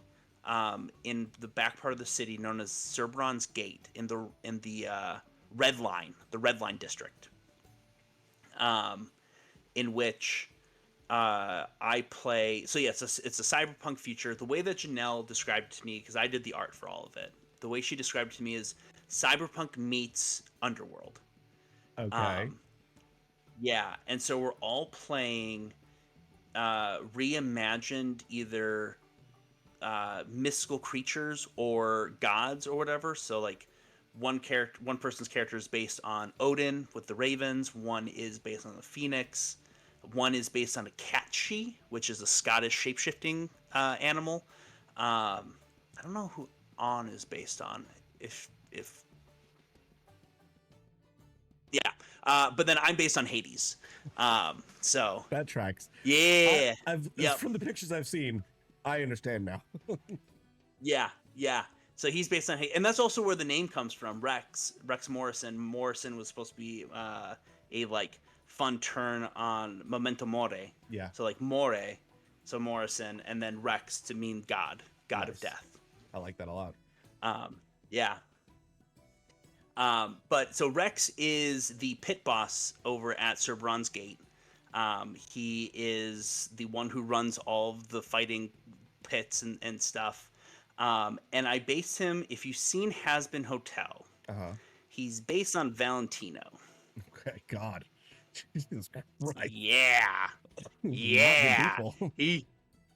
in the back part of the city known as Cerberon's Gate, in the Red Line district, in which I play. So yeah, it's a cyberpunk future. The way that Janelle described it to me, because I did the art for all of it, the way she described it to me is cyberpunk meets Underworld. Okay. Yeah, and so we're all playing reimagined either mystical creatures or gods or whatever. So like one person's character is based on Odin with the ravens, one is based on the phoenix, one is based on a catchi, which is a Scottish shapeshifting animal. I don't know who On is based on. If yeah, but then I'm based on Hades. So That tracks. yeah, I've yep, from the pictures I've seen, I understand now. yeah. So he's based on, and that's also where the name comes from. Rex Morrison. Morrison was supposed to be a like fun turn on Memento Mori. Yeah. So like More, so Morrison, and then Rex to mean God Nice. of death. I like that a lot. Yeah. But so Rex is the pit boss over at Cerberon's Gate. He is the one who runs all of the fighting pits and stuff. And I based him, if you've seen Has Been Hotel, he's based on Valentino. Okay, God. Jesus Christ. Yeah. Not good Yeah. people.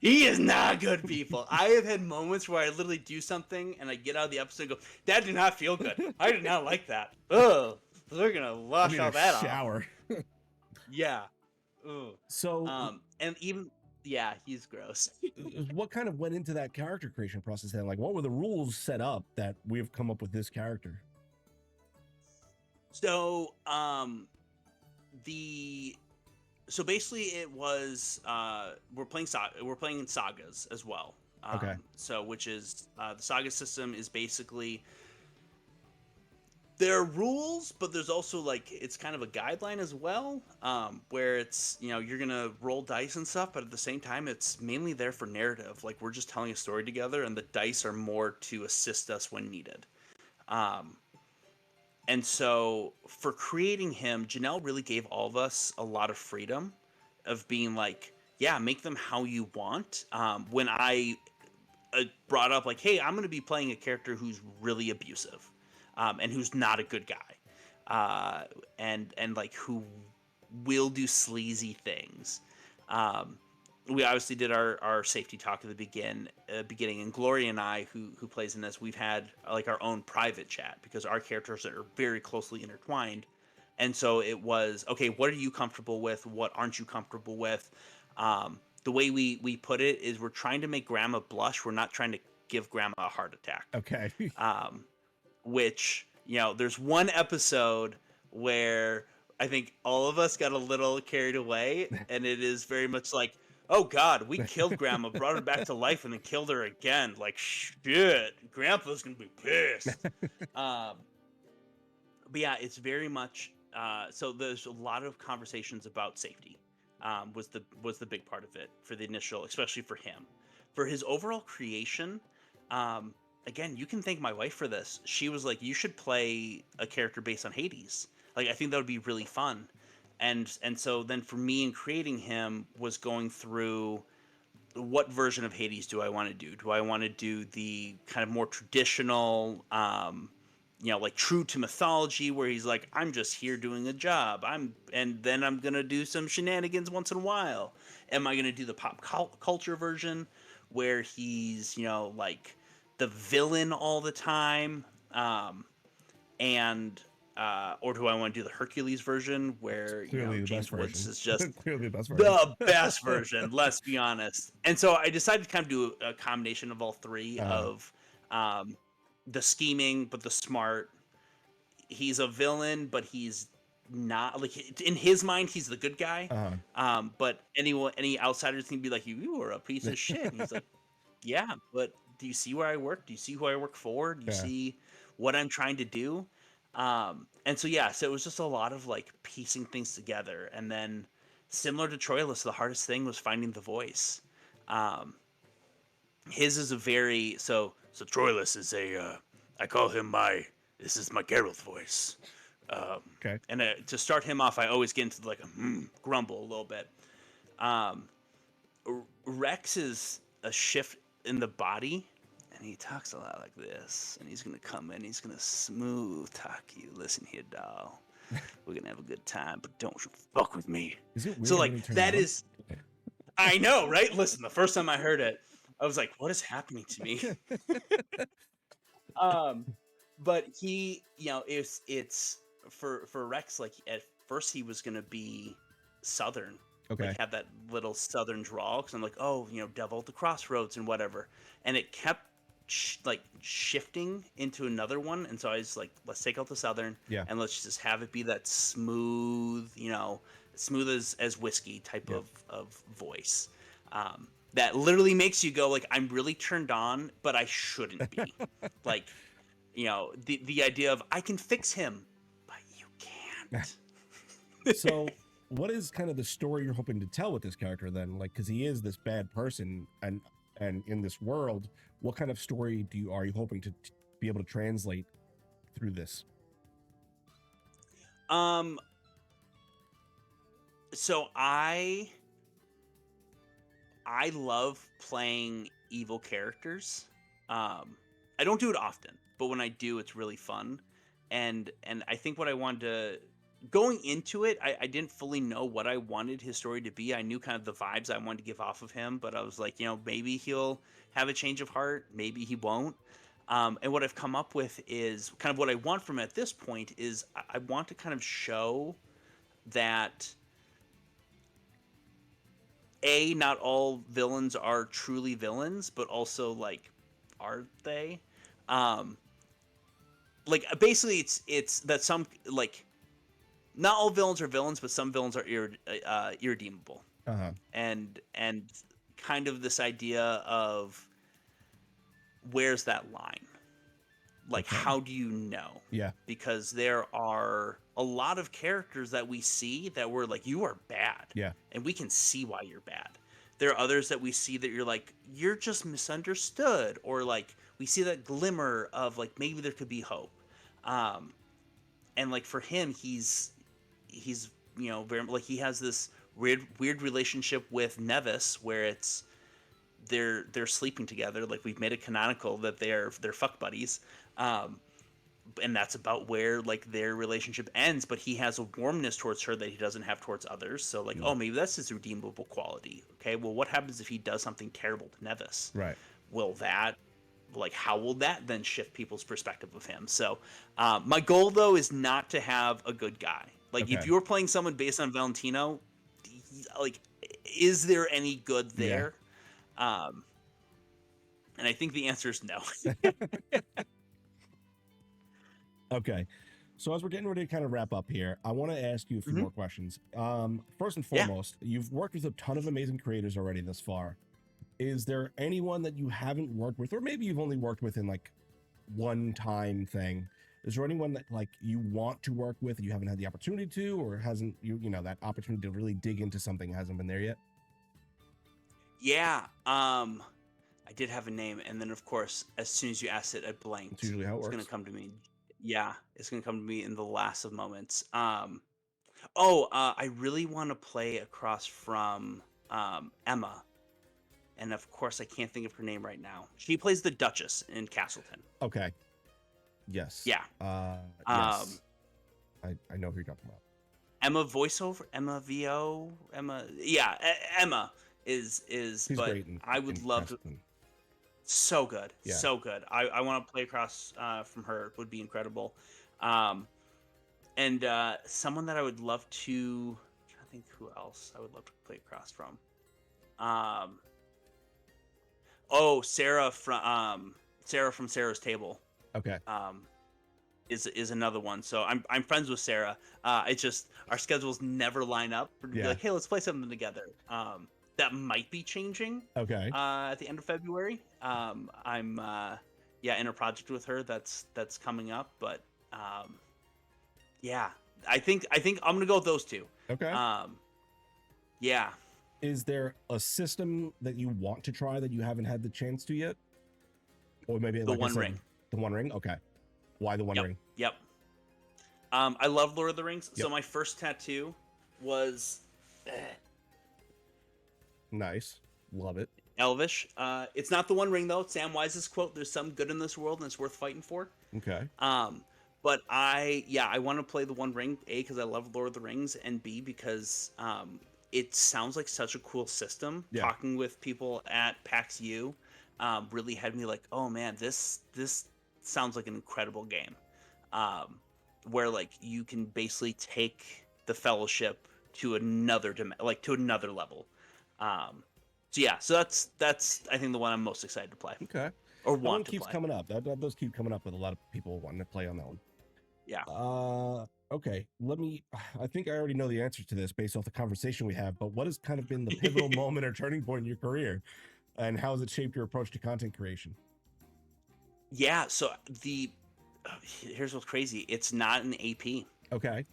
He is not good, people. I have had moments where I literally do something and I get out of the episode and go, that did not feel good. I did not like that. Ugh. We're going to wash all that off. Shower. Yeah. Ugh. So, and even, yeah, he's gross. what kind of went into that character creation process then? Like, what were the rules set up that we've come up with this character? So, the So basically, it was we're playing sagas as well. Okay. So which is the saga system is basically there are rules, but there's also like it's kind of a guideline as well, where it's you're gonna roll dice and stuff, but at the same time it's mainly there for narrative. Like we're just telling a story together, and the dice are more to assist us when needed. Um, and so for creating him, Janelle really gave all of us a lot of freedom of being like, yeah, make them how you want. When I brought up like, hey, I'm going to be playing a character who's really abusive, and who's not a good guy, and like who will do sleazy things. Um, we obviously did our safety talk at the beginning, and Gloria and I, who plays in this, we've had like our own private chat because our characters are very closely intertwined. And so it was, okay, what are you comfortable with? What aren't you comfortable with? The way we put it is we're trying to make Grandma blush. We're not trying to give Grandma a heart attack. Okay. Which, there's one episode where I think all of us got a little carried away, and it is very much like, oh God, we killed Grandma, brought her back to life, and then killed her again. Like, shit, Grandpa's gonna be pissed. But yeah, it's very much so there's a lot of conversations about safety. Was the big part of it for the initial, especially for him. For his overall creation, again, you can thank my wife for this. She was like, you should play a character based on Hades. Like, I think that would be really fun. And so then for me in creating him was going through what version of Hades do I want to do? Do I want to do the kind of more traditional, like true to mythology, where he's like, I'm just here doing a job. And then I'm gonna do some shenanigans once in a while. Am I gonna do the pop culture version, where he's like the villain all the time, and or do I want to do the Hercules version, where James Woods is just clearly the best version. The best version, let's be honest. And so I decided to kind of do a combination of all three of the scheming, but the smart. He's a villain, but he's not, like, in his mind, he's the good guy. But any outsiders can be like, you are a piece of shit. And he's like, yeah, but do you see where I work? Do you see who I work for? Do you see what I'm trying to do? And so, yeah, so it was just a lot of like piecing things together. And then similar to Troilus, the hardest thing was finding the voice. His is a very, so Troilus is I call him this is my Geralt voice. Okay. And to start him off, I always get into like a grumble a little bit. Rex is a shift in the body, and he talks a lot like this. And he's gonna come in, he's gonna smooth talk you. Listen here, doll. We're gonna have a good time, but don't you fuck with me. Is it weird so when like you that turn it is, I know, right? Listen, the first time I heard it, I was like, what is happening to me? But he, it's for Rex, like at first he was gonna be Southern. Okay. Like have that little Southern drawl, because I'm like, oh, Devil at the Crossroads and whatever. And it kept shifting into another one. And so I was like, let's take out the Southern and let's just have it be that smooth, smooth as whiskey type of voice. That literally makes you go like, I'm really turned on, but I shouldn't be. Like, the idea of I can fix him, but you can't. So what is kind of the story you're hoping to tell with this character then? Like, because he is this bad person, and in this world, what kind of story are you hoping to be able to translate through this? So I love playing evil characters. I don't do it often, but when I do, it's really fun. And I think what I wanted to, going into it, I didn't fully know what I wanted his story to be. I knew kind of the vibes I wanted to give off of him, but I was like, maybe he'll have a change of heart, maybe he won't. And what I've come up with is kind of what I want from him at this point is I want to kind of show that not all villains are truly villains, but also like, are they? Like basically it's that some, like, not all villains are villains, but some villains are irredeemable. Uh-huh. And kind of this idea of where's that line? Like, Okay. how do you know? Yeah. Because there are a lot of characters that we see that we're like, you are bad. Yeah. And we can see why you're bad. There are others that we see that you're like, you're just misunderstood. Or like, we see that glimmer of like, maybe there could be hope. And like for him, he's very like he has this weird relationship with Nevis where it's they're sleeping together. Like we've made it canonical that they're fuck buddies. And that's about where like their relationship ends, but he has a warmness towards her that he doesn't have towards others. So like, oh, maybe that's his redeemable quality. Okay, well, what happens if he does something terrible to Nevis? Right. Will that, like, how will that then shift people's perspective of him? So my goal though is not to have a good guy. Like if you're playing someone based on Valentino, like, is there any good there? And I think the answer is no. Okay. So as we're getting ready to kind of wrap up here, I want to ask you a few more questions. First and foremost, you've worked with a ton of amazing creators already thus far. Is there anyone that you haven't worked with, or maybe you've only worked with in like one time thing? Is there anyone that like you want to work with and you haven't had the opportunity to, or hasn't you know that opportunity to really dig into something hasn't been there yet? Yeah. I did have a name, and then of course, as soon as you asked it, I blanked. That's usually how it works. It's gonna come to me. Yeah, it's gonna come to me in the last of moments. I really want to play across from Emma, and of course, I can't think of her name right now. She plays the Duchess in Castleton. Okay. Yes. Yeah. Yes. I know who you're talking about. Emma voiceover, Emma VO, Emma. Yeah, Emma is. She's but great I would love Castleton. to. So good, Yeah. so good. I want to play across from her. Would be incredible. And someone that I would love to. I'm trying to think who else I would love to play across from. Sarah from Sarah's Table. Okay. Is another one. So I'm friends with Sarah. It's just our schedules never line up. We'd be like, hey, let's play something together. That might be changing. Okay. At the end of February. I'm in a project with her that's coming up, but I think I'm gonna go with those two. Okay. Yeah. Is there a system that you want to try that you haven't had the chance to yet? Or maybe the One Ring. The One Ring? Okay. Why the One Ring? Yep. I love Lord of the Rings. Yep. So my first tattoo was Nice. Love it. Elvish. It's not the One Ring though. Sam Wise's quote, "There's some good in this world and it's worth fighting for." Okay. But I want to play the One Ring, A, because I love Lord of the Rings, and B, because it sounds like such a cool system. Yeah. Talking with people at PAX U really had me like, oh man, this sounds like an incredible game. Where like you can basically take the Fellowship to another to another level. So that's I think the one I'm most excited to play. Okay. Or that want one to keeps play. coming up. That does keep coming up with a lot of people wanting to play on that one. Yeah. Okay. I think I already know the answer to this based off the conversation we have, but what has kind of been the pivotal moment or turning point in your career? And how has it shaped your approach to content creation? Yeah, so here's what's crazy. It's not an AP. Okay.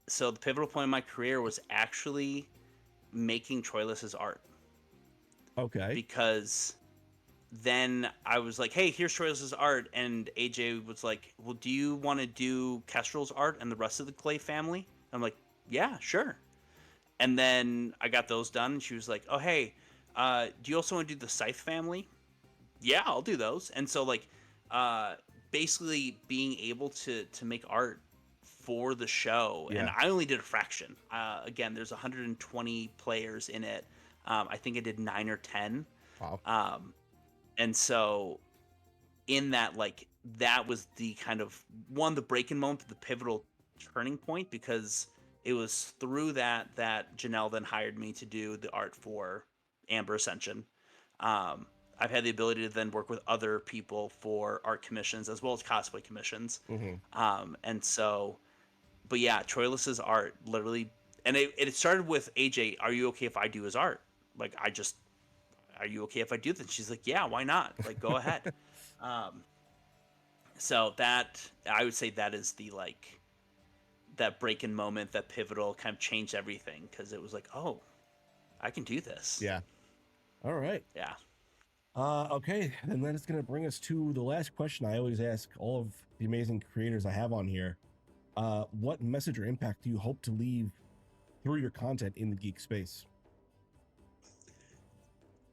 So the pivotal point in my career was actually making Troilus' art. Okay. Because then I was like, hey, here's Troilus' art. And AJ was like, well, do you want to do Kestrel's art and the rest of the Clay family? I'm like, yeah, sure. And then I got those done. And she was like, oh, hey, do you also want to do the Scythe family? Yeah, I'll do those. And so like basically being able to make art for the show. Yeah. And I only did a fraction. Again, there's 120 players in it. I think I did 9 or 10. Wow. And so in that, like, that was the kind of the breaking moment, the pivotal turning point, because it was through that Janelle then hired me to do the art for Amber Ascension. I've had the ability to then work with other people for art commissions as well as cosplay commissions. Mm-hmm. And so but yeah, Troilus's art literally, and it started with AJ. Are you okay if I do his art? Like are you okay if I do this? She's like, yeah, why not? Like, go ahead. Um, so that I would say that is the like that break-in moment, that pivotal kind of changed everything because it was like, oh, I can do this. Yeah. All right. Yeah. Okay, and then it's going to bring us to the last question I always ask all of the amazing creators I have on here. What message or impact do you hope to leave through your content in the geek space?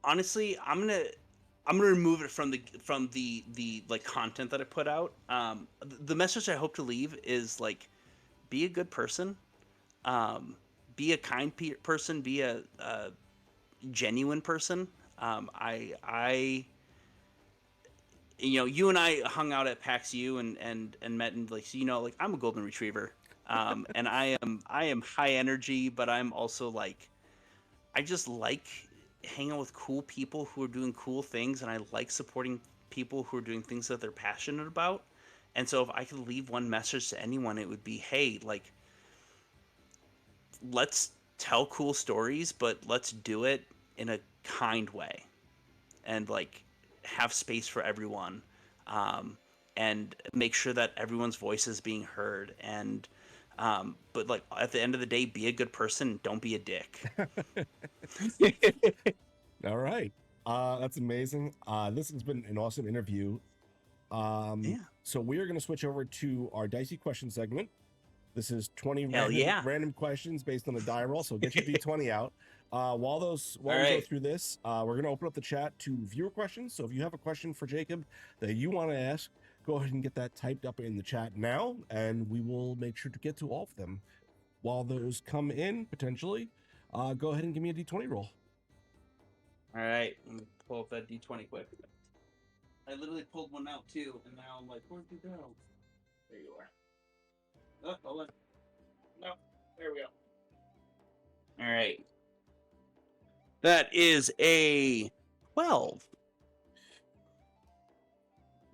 Honestly, I'm gonna remove it from the like content that I put out. The message I hope to leave is like, be a good person, um, be a kind person, be a genuine person. I you and I hung out at PAX U and met, and like, so, like, I'm a golden retriever, and I am high energy, but I'm also like, I just like hanging out with cool people who are doing cool things, and I like supporting people who are doing things that they're passionate about. And so if I could leave one message to anyone, it would be, hey, like, let's tell cool stories, but let's do it in a kind way, and like have space for everyone, um, and make sure that everyone's voice is being heard. And but like, at the end of the day, be a good person, don't be a dick. All right. That's amazing. This has been an awesome interview. Yeah. So we are going to switch over to our dicey question segment. This is 20 Hell yeah. random questions based on a die roll. So get your D20 out. While All we go right. through this, we're going to open up the chat to viewer questions. So if you have a question for Jacob that you want to ask, go ahead and get that typed up in the chat now, and we will make sure to get to all of them. While those come in, potentially, go ahead and give me a D20 roll. All right, let me pull up that D20 quick. I literally pulled one out too, and now I'm like, where'd you go? There you are. Oh, hold on. No, there we go. All right. That is a 12.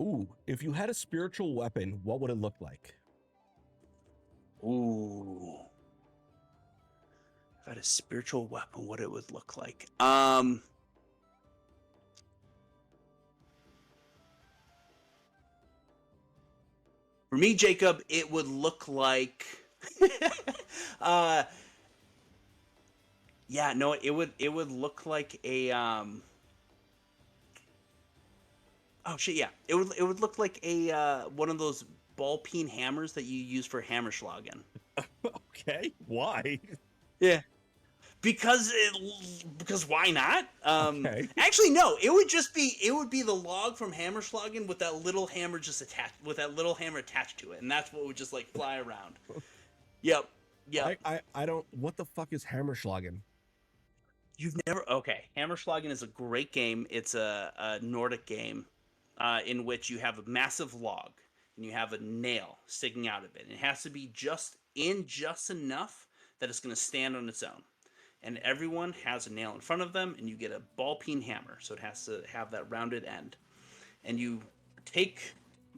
Ooh, if you had a spiritual weapon, what would it look like? Ooh. If I had a spiritual weapon, what it would look like. For me, Jacob, it would look like yeah, no, it would look like a oh shit, yeah. It would look like a one of those ball peen hammers that you use for Hammerschlagen. Okay, why? Yeah. Because why not? Okay. Actually, no. It would be the log from Hammerschlagen with that little hammer attached to it, and that's what would just like fly around. Yep. I don't. What the fuck is Hammerschlagen? You've never. Okay, Hammerschlagen is a great game. It's a Nordic game, in which you have a massive log and you have a nail sticking out of it. And it has to be just enough that it's going to stand on its own. And everyone has a nail in front of them, and you get a ball peen hammer, so it has to have that rounded end. And you take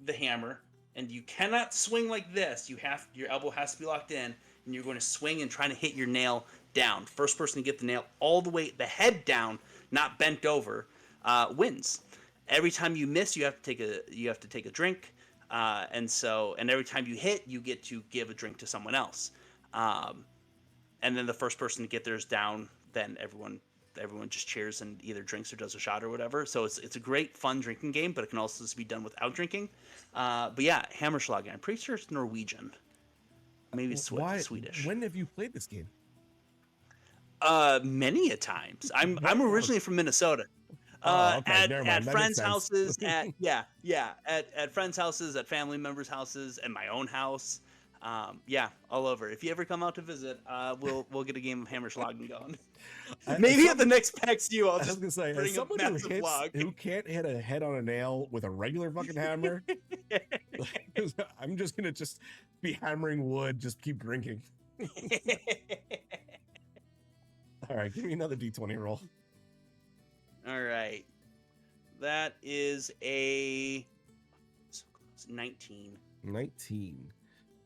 the hammer, and you cannot swing like this. Your elbow has to be locked in, and you're going to swing and trying to hit your nail down. First person to get the nail all the way, the head down, not bent over, wins. Every time you miss, you have to take a drink, and every time you hit, you get to give a drink to someone else. And then the first person to get theirs down, then everyone just cheers and either drinks or does a shot or whatever. So it's a great fun drinking game, but it can also be done without drinking. But yeah, Hammerschlagen. I'm pretty sure it's Norwegian. Maybe it's Swedish. When have you played this game? Many a times. I'm originally from Minnesota. Okay, never mind. At That friends' makes sense. houses, at friends' houses, at family members' houses, and my own house. All over. If you ever come out to visit, we'll get a game of Hammerschlagen going. Maybe at the next PAX U, I'll just bring a massive log. Who can't hit a head on a nail with a regular fucking hammer? I'm just gonna be hammering wood, just keep drinking. All right, give me another D20 roll. All right, that is a 19. 19.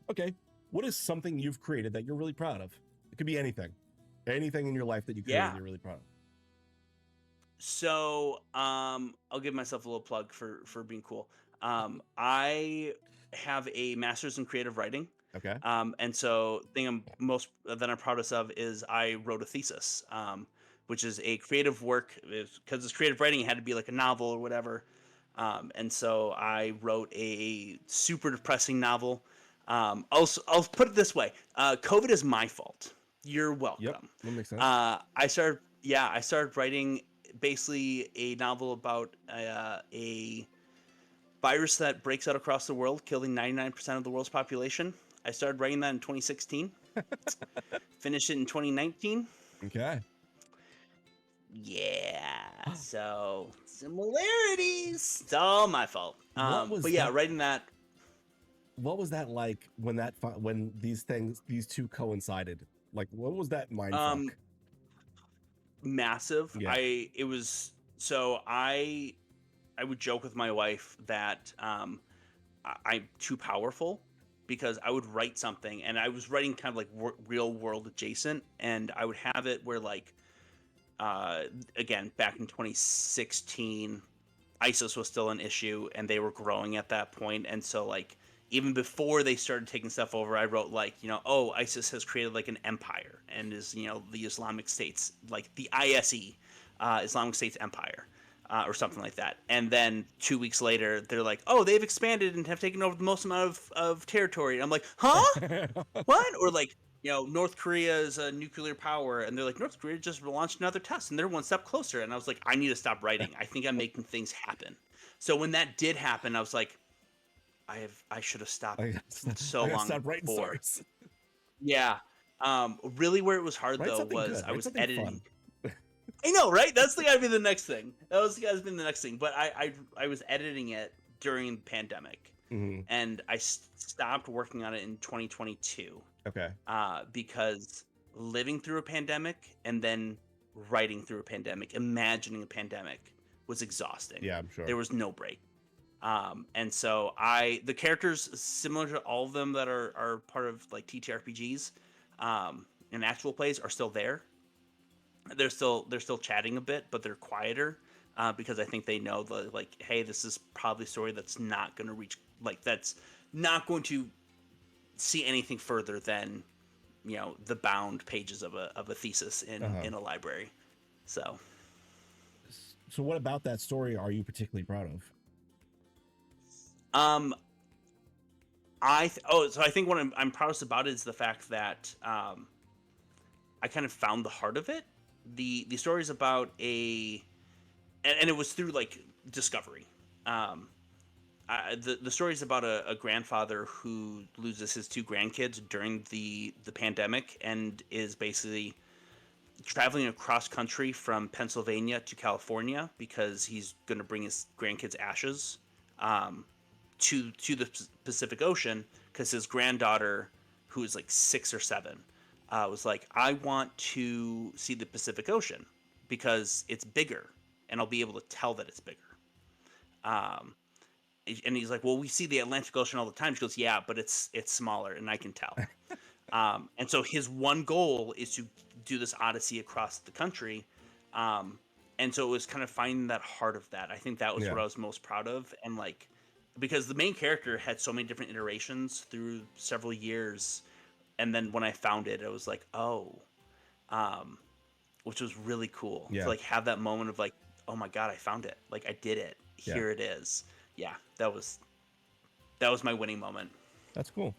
Okay. What is something you've created that you're really proud of? It could be anything in your life that you created Yeah. that you're really proud of. So, I'll give myself a little plug for being cool. I have a master's in creative writing. Okay. And so thing I'm proudest of is I wrote a thesis, which is a creative work. Because it's creative writing, it had to be like a novel or whatever. And so I wrote a super depressing novel. I'll put it this way: COVID is my fault. You're welcome. Yep, that makes sense. I started writing basically a novel about a virus that breaks out across the world, killing 99% of the world's population. I started writing that in 2016. Finished it in 2019. Okay. Yeah. So similarities. It's all my fault. But yeah, writing that. What was that like when these two coincided? Like, what was that mindfuck? Massive. Yeah. I would joke with my wife that I'm too powerful, because I would write something, and I was writing kind of like real world adjacent, and I would have it where, like, again, back in 2016, ISIS was still an issue, and they were growing at that point. And so, like, even before they started taking stuff over, I wrote, like, oh, ISIS has created like an empire and is, the Islamic State's, like the ISE, Islamic State's empire. Or something like that. And then 2 weeks later, they're like, oh, they've expanded and have taken over the most amount of territory. And I'm like, huh? What? Or like, North Korea is a nuclear power. And they're like, North Korea just launched another test and they're one step closer. And I was like, I need to stop writing. I think I'm making things happen. So when that did happen, I was like, I should have stopped so long stop writing before. stories. Yeah. Really where it was hard, Write though, something was good. I was Write something editing. fun. I know, right? That's gotta be the next thing. That's gotta be the next thing. But I was editing it during the pandemic, and I stopped working on it in 2022. Okay. Because living through a pandemic and then writing through a pandemic, imagining a pandemic, was exhausting. Yeah, I'm sure. There was no break. And so the characters, similar to all of them that are part of like TTRPGs, and actual plays, are still there. They're still chatting a bit, but they're quieter, because I think they know like, hey, this is probably a story that's not going to reach, like, that's not going to see anything further than the bound pages of a thesis in a library. So what about that story are you particularly proud of? I think what I'm proudest about is the fact that I kind of found the heart of it. The story is about and it was through like discovery. The story is about a grandfather who loses his two grandkids during the pandemic, and is basically traveling across country from Pennsylvania to California because he's going to bring his grandkids' ashes to the Pacific Ocean, because his granddaughter, who is like 6 or 7, was like, I want to see the Pacific Ocean because it's bigger and I'll be able to tell that it's bigger. And he's like, well, we see the Atlantic Ocean all the time. She goes, yeah, but it's smaller and I can tell. And so his one goal is to do this odyssey across the country. And so it was kind of finding that heart of that. I think that was what I was most proud of. And like, because the main character had so many different iterations through several years. And then when I found it, it was like, oh, which was really cool to like have that moment of like, oh my God, I found it. Like, I did it. Here it is. Yeah, that was my winning moment. That's cool.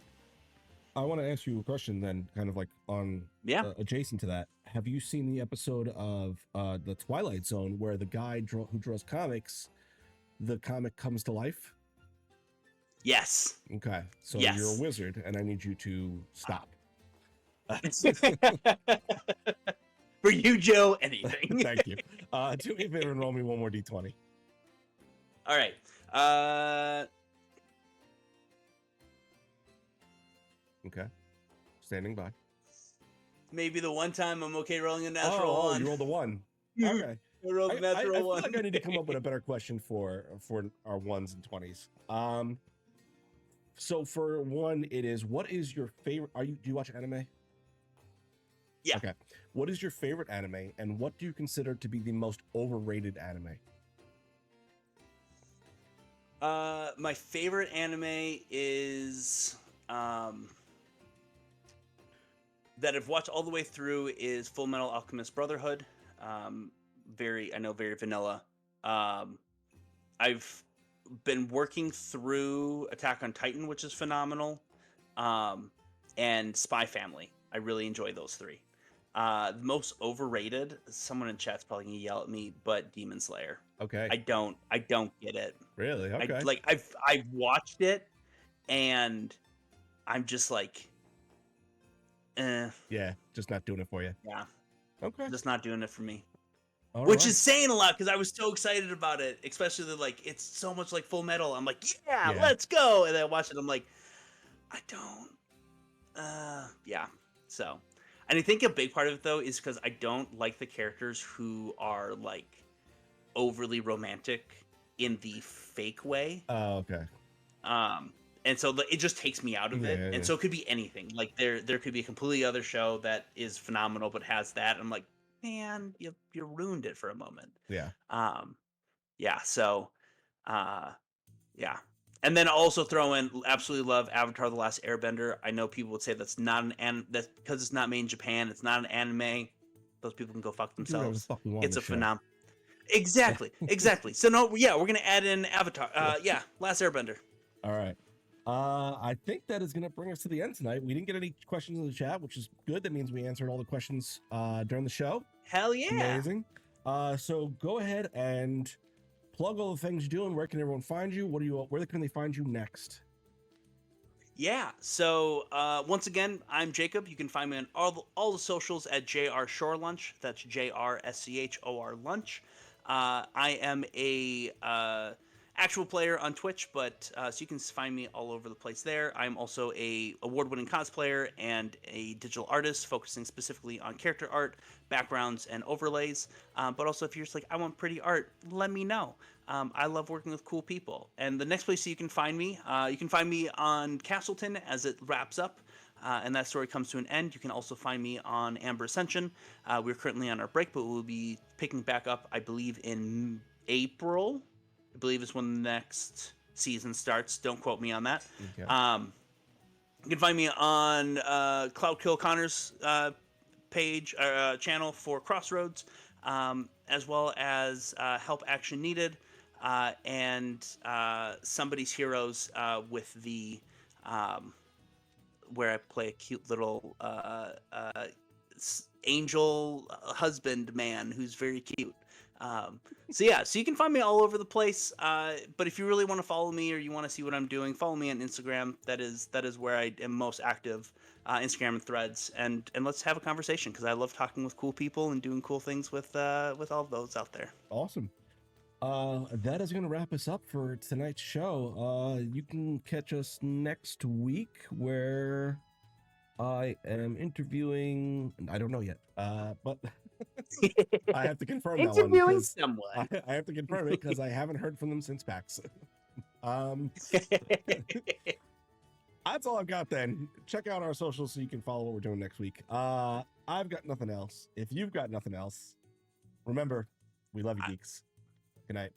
I want to ask you a question then, kind of like on adjacent to that. Have you seen the episode of The Twilight Zone where the guy who draws comics, the comic comes to life? Yes. Okay. So you're a wizard and I need you to stop. For you, Joe, anything. Thank you. Do me a favor and roll me one more D20. All right. Okay. Standing by. Maybe the one time I'm okay rolling a natural one. Oh, you rolled a 1. Okay. I rolled a natural 1. I feel like I need to come up with a better question for our 1s and 20s. So for one, it is, what is your favorite? Do you watch anime? Yeah. Okay. What is your favorite anime, and what do you consider to be the most overrated anime? My favorite anime is that I've watched all the way through is Full Metal Alchemist Brotherhood. Very vanilla. I've been working through Attack on Titan, which is phenomenal, and Spy Family. I really enjoy those three. The most overrated, someone in chat's probably gonna yell at me, but Demon Slayer. Okay. I don't get it. Really? Okay. I've watched it, and I'm just like, Yeah, just not doing it for you. yeah, Okay. just not doing it for me. All Which right. is saying a lot because I was so excited about it, especially that like it's so much like Full Metal. I'm like, yeah, Yeah. let's go. And then I watched it. I'm like, I don't. Yeah. So, and I think a big part of it though is because I don't like the characters who are like overly romantic in the fake way. Oh, okay. And so it just takes me out of it. Yeah. And so it could be anything. Like there could be a completely other show that is phenomenal but has that. I'm like, man, you ruined it for a moment. Yeah. Yeah. So, yeah. And then also throw in, absolutely love Avatar: The Last Airbender. I know people would say that's not that's because it's not made in Japan. It's not an anime. Those people can go fuck Do whatever the themselves. fuck we want It's on a the show. phenomenon. Exactly. So no, yeah, we're gonna add in Avatar. Yeah, Last Airbender. All right. I think that is going to bring us to the end tonight. We didn't get any questions in the chat, which is good. That means we answered all the questions during the show. Hell yeah. Amazing. So go ahead and plug all the things you do, and where can everyone find you? Where can they find you next? Yeah. So once again, I'm Jacob. You can find me on all the socials at Jrshorlunch. That's JRSCHOR Lunch. I am a actual player on Twitch, but so you can find me all over the place there. I'm also a award-winning cosplayer and a digital artist, focusing specifically on character art, backgrounds, and overlays. But also, if you're just like, I want pretty art, let me know. I love working with cool people. And the next place you can find me on Castleton as it wraps up. And that story comes to an end. You can also find me on Amber Ascension. We're currently on our break, but we'll be picking back up, I believe, in April. I believe is when the next season starts. Don't quote me on that. Okay. You can find me on Cloud Kill Connor's page channel for Crossroads, as well as Help Action Needed and Somebody's Heroes with the where I play a cute little angel husband man who's very cute. So you can find me all over the place. But if you really want to follow me or you want to see what I'm doing, follow me on Instagram. That is where I am most active. Instagram and Threads, and let's have a conversation because I love talking with cool people and doing cool things with all of those out there. Awesome. That is going to wrap us up for tonight's show. You can catch us next week where I am interviewing. I don't know yet. But I have to confirm that one. Interviewing someone. I have to confirm it because I haven't heard from them since PAX. That's all I've got then. Check out our socials so you can follow what we're doing next week. I've got nothing else. If you've got nothing else, remember, we love you, geeks. Good night.